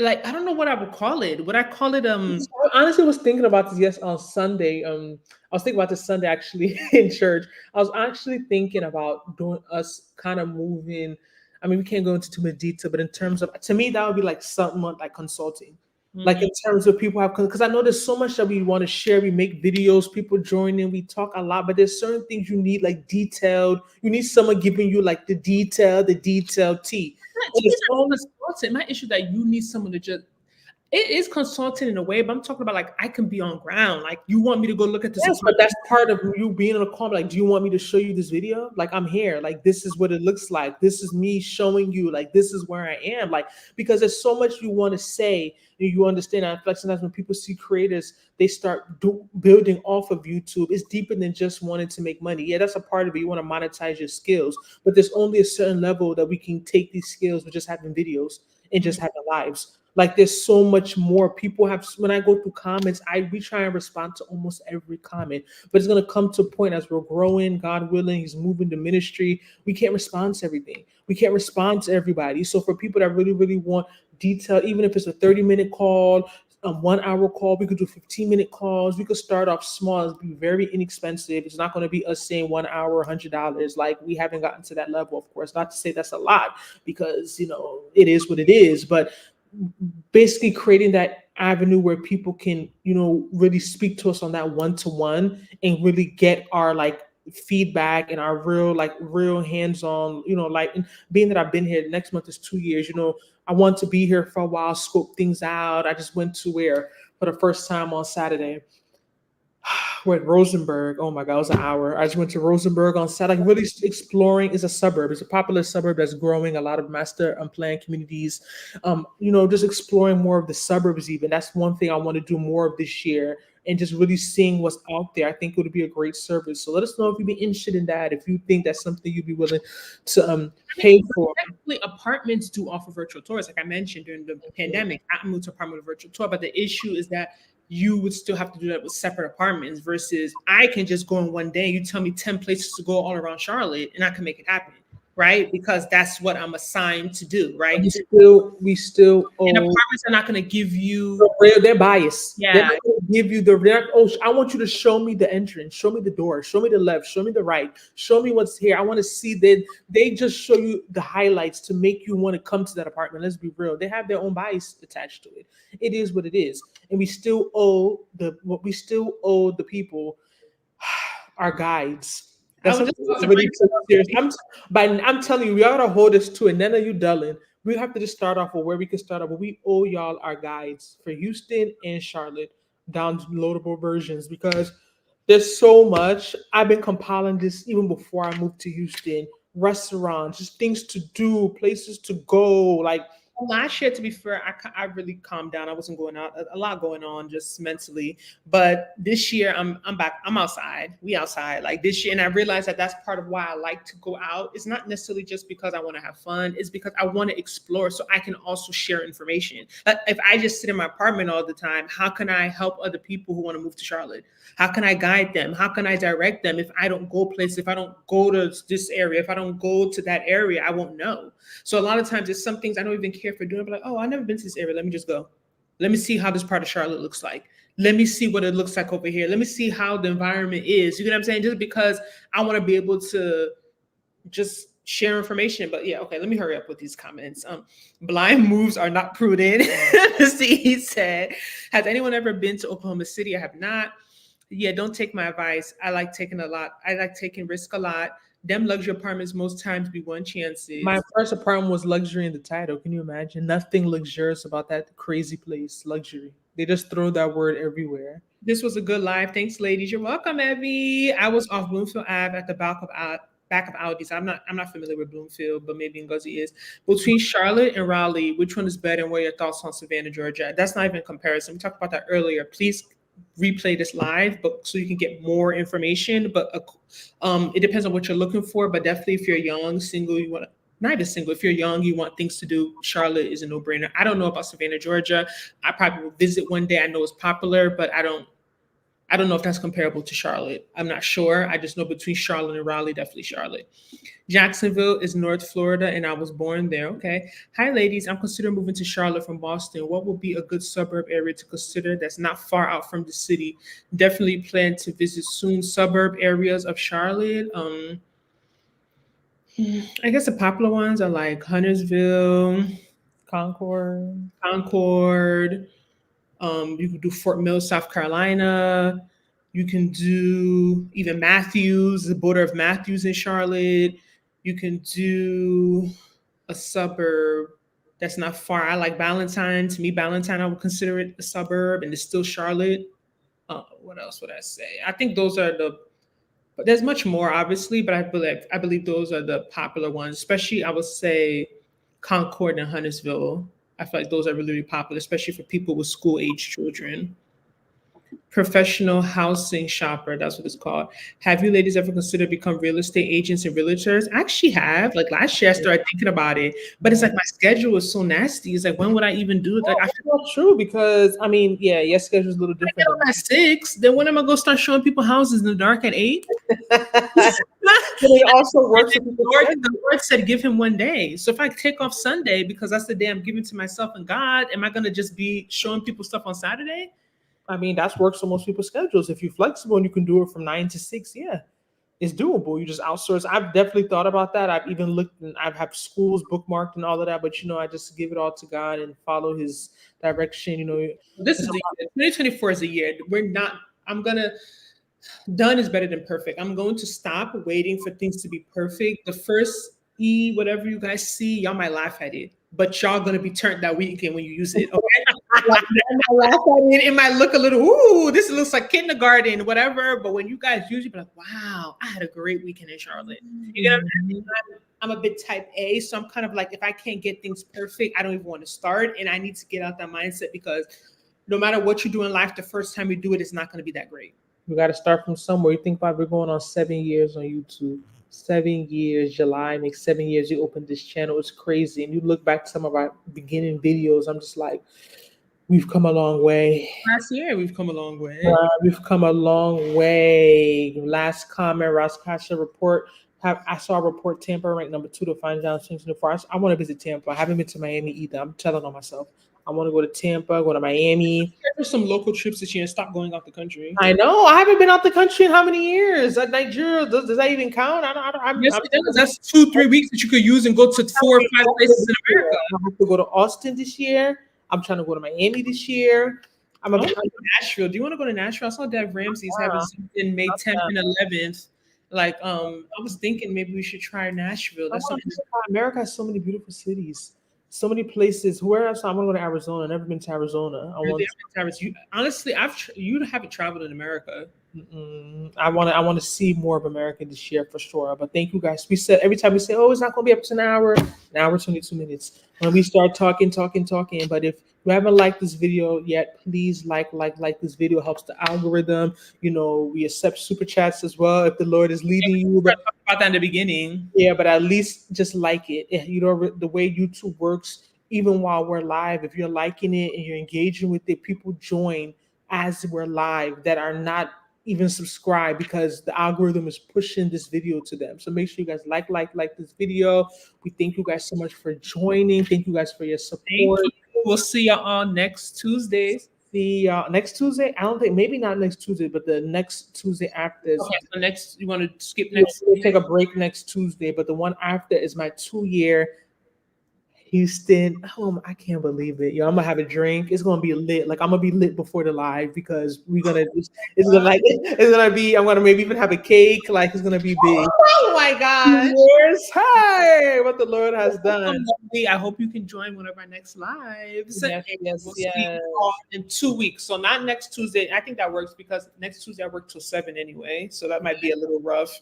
I don't know what I would call it. Would I call it I honestly was thinking about this on Sunday. I was thinking about this Sunday actually in church. I was actually thinking about doing us kind of moving. I mean, we can't go into too much detail, but in terms of, to me, that would be like something like consulting. Like in terms of people have, because I know there's so much that we want to share. We make videos, people join in, we talk a lot, but there's certain things you need like detailed. You need someone giving you like the detailed tea. And it's always consultant. My issue that you need someone to just it is consulting in a way, but I'm talking about like I can be on ground. Like you want me to go look at this. Yes, but that's part of you being in a call. Like, do you want me to show you this video? Like, I'm here. Like, this is what it looks like. This is me showing you. Like, this is where I am. Like, because there's so much you want to say. And you understand that. Sometimes when people see creators, they start building off of YouTube. It's deeper than just wanting to make money. Yeah, that's a part of it. You want to monetize your skills, but there's only a certain level that we can take these skills with just having videos and just having lives. Like there's so much more. People have, when I go through comments, we try and respond to almost every comment, but it's gonna come to a point as we're growing, God willing, He's moving the ministry. We can't respond to everything. We can't respond to everybody. So for people that really, really want detail, even if it's a 30-minute call, a 1 hour call, we could do 15-minute calls. We could start off small. It's be very inexpensive. It's not going to be us saying 1 hour, $100. Like we haven't gotten to that level, of course. Not to say that's a lot because it is what it is, but basically creating that avenue where people can really speak to us on that one-to-one and really get our like feedback and our real hands-on, like being that I've been here, next month is 2 years. I want to be here for a while, scope things out. I just went to where for the first time on Saturday. We're at Rosenberg. Oh my God, it was an hour. I just went to Rosenberg on Saturday, really exploring. It's a suburb. It's a popular suburb that's growing a lot of master planned communities. Just exploring more of the suburbs even. That's one thing I want to do more of this year and just really seeing what's out there. I think it would be a great service. So let us know if you'd be interested in that, if you think that's something you'd be willing to pay for. Technically, apartments do offer virtual tours. Like I mentioned during the pandemic, I moved to apartment with a virtual tour, but the issue is that you would still have to do that with separate apartments versus I can just go in one day. You tell me 10 places to go all around Charlotte and I can make it happen, right? Because that's what I'm assigned to do, right? We still owe. And apartments are not going to give you. They're biased. Yeah. They're not going to give you I want you to show me the entrance, show me the door, show me the left, show me the right, show me what's here. I want to see that they just show you the highlights to make you want to come to that apartment. Let's be real. They have their own bias attached to it. It is what it is. And we still owe the people our guides. That's really serious. I'm telling you, we ought to hold us to it. None of you dulling. We have to just start off with where we can start off. But we owe y'all our guides for Houston and Charlotte, downloadable versions, because there's so much. I've been compiling this even before I moved to Houston. Restaurants, just things to do, places to go, like. Last year, to be fair, I really calmed down. I wasn't going out, a lot going on just mentally. But this year, I'm back. I'm outside. We outside like this year, and I realized that that's part of why I like to go out. It's not necessarily just because I want to have fun. It's because I want to explore, so I can also share information. Like if I just sit in my apartment all the time, how can I help other people who want to move to Charlotte? How can I guide them? How can I direct them if I don't go places? If I don't go to this area, if I don't go to that area, I won't know. So a lot of times, there's some things I don't even care for doing. But like, oh, I've never been to this area. Let me just go. Let me see how this part of Charlotte looks like. Let me see what it looks like over here. Let me see how the environment is. You know what I'm saying? Just because I want to be able to just share information. But yeah, okay, let me hurry up with these comments. Blind moves are not prudent. See, he said, has anyone ever been to Oklahoma City? I have not. Yeah, don't take my advice. I like taking risk a lot. Them luxury apartments most times be one chances. My first apartment was luxury in the title. Can you imagine? Nothing luxurious about that crazy place. Luxury. They just throw that word everywhere. This was a good live. Thanks, ladies. You're welcome, Evie. I was off Bloomfield Ave at the back of Aldi's. I'm not familiar with Bloomfield, but maybe Ngozi is. Between Charlotte and Raleigh, which one is better, and what are your thoughts on Savannah, Georgia? That's not even a comparison. We talked about that earlier. Please replay this live, but so you can get more information. But it depends on what you're looking for. But definitely, if you're young, single, you want to. Not even single. If you're young, you want things to do. Charlotte is a no-brainer. I don't know about Savannah, Georgia. I probably will visit one day. I know it's popular, but I don't know if that's comparable to Charlotte. I'm not sure. I just know between Charlotte and Raleigh, definitely Charlotte. Jacksonville is North Florida, and I was born there. Okay. Hi, ladies. I'm considering moving to Charlotte from Boston. What would be a good suburb area to consider that's not far out from the city? Definitely plan to visit soon. Suburb areas of Charlotte. I guess the popular ones are like Huntersville, Concord. Concord. You can do Fort Mill, South Carolina. You can do even Matthews, the border of Matthews in Charlotte. You can do a suburb that's not far. I like Ballantyne. To me, Ballantyne, I would consider it a suburb, and it's still Charlotte. What else would I say? I think those are but there's much more, obviously, but I believe those are the popular ones, especially I would say Concord and Huntersville. I feel like those are really, really popular, especially for people with school age children. Professional housing shopper, that's what it's called. Have you ladies ever considered become real estate agents and realtors? I actually have. Like last year, I started thinking about it, but it's like my schedule is so nasty. It's like, when would I even do it? Like, I That's not true because I mean, yeah, your schedule's a little get different. up at 6, then when am I gonna start showing people houses in the dark at 8? But it also works with people. The Lord said, give him one day. So if I take off Sunday because that's the day I'm giving to myself and God, am I gonna just be showing people stuff on Saturday? I mean, that's works on most people's schedules. If you're flexible and you can do it from 9 to 6, yeah, it's doable. You just outsource. I've definitely thought about that. I've even looked and I've had schools bookmarked and all of that, but I just give it all to God and follow his direction. This is the year. 2024 is a year. Done is better than perfect. I'm going to stop waiting for things to be perfect. The first whatever you guys see, y'all might laugh at it, but y'all gonna be turned that weekend when you use it. Okay, like, it might look a little, ooh, this looks like kindergarten, whatever. But when you guys use it, be like, wow, I had a great weekend in Charlotte. You know, I'm a bit type A, so I'm kind of like, if I can't get things perfect, I don't even want to start, and I need to get out that mindset because no matter what you do in life, the first time you do it, it's not going to be that great. You got to start from somewhere. You think about we're going on 7 years on YouTube. 7 years, July makes 7 years. You opened this channel. It's crazy. And you look back to some of our beginning videos. I'm just like, we've come a long way. Last year, we've come a long way. We've come a long way. Last comment, Ross Kasha report. I saw a report Tampa ranked number 2 to find John 2024. I want to visit Tampa. I haven't been to Miami either. I'm telling on myself. I want to go to Tampa, go to Miami. There's some local trips this year and stop going out the country. I know. I haven't been out the country in how many years? Nigeria, does that even count? Yes, it does. That's 2-3 weeks that you could use and go to 4 or 5 places in America. I have to go to Austin this year. I'm trying to go to Miami this year. I'm going to go to Nashville. Do you want to go to Nashville? I saw Dave Ramsey's having something May 10th and 11th. Like, I was thinking maybe we should try Nashville. That's something. America has so many beautiful cities. So many places. Where else? I want to go to Arizona. I've never been to Arizona. Honestly, you haven't traveled in America. I want to see more of America this year for sure. But thank you guys. We said every time we say, oh, it's not going to be up to an hour 22 minutes. When we start talking. But if you haven't liked this video yet, please like this video. Helps the algorithm. We accept super chats as well if the Lord is leading you. But about that in the beginning. Yeah, but at least just like it. The way YouTube works, even while we're live, if you're liking it and you're engaging with it, people join as we're live that are not even subscribed because the algorithm is pushing this video to them. So make sure you guys like this video. We thank you guys so much for joining. Thank you guys for your support. We'll see y'all on next Tuesday. See y'all next Tuesday. I don't think, maybe not next Tuesday, but the next Tuesday after. Okay, so you want to skip next? We'll take a break next Tuesday, but the one after is my 2-year Houston. I can't believe it. I'm gonna have a drink. It's gonna be lit. Like I'm gonna be lit before the live because I'm gonna maybe even have a cake. Like it's gonna be big. Oh my God. Yes, hi, what the Lord has done. I hope you can join one of our next lives. Yes. In 2 weeks. So not next Tuesday. I think that works because next Tuesday I work till 7 anyway. So that might be a little rough.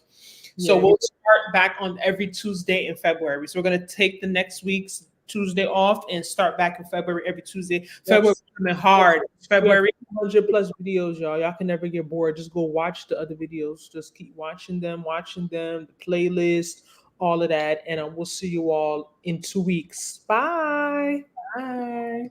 So we'll start back on every Tuesday in February. So we're gonna take the next week's Tuesday off and start back in February every Tuesday. February Yes. coming hard. We have February. 100 plus videos, y'all. Y'all can never get bored. Just go watch the other videos. Just keep watching them, the playlist, all of that. And we'll see you all in 2 weeks. Bye. Bye.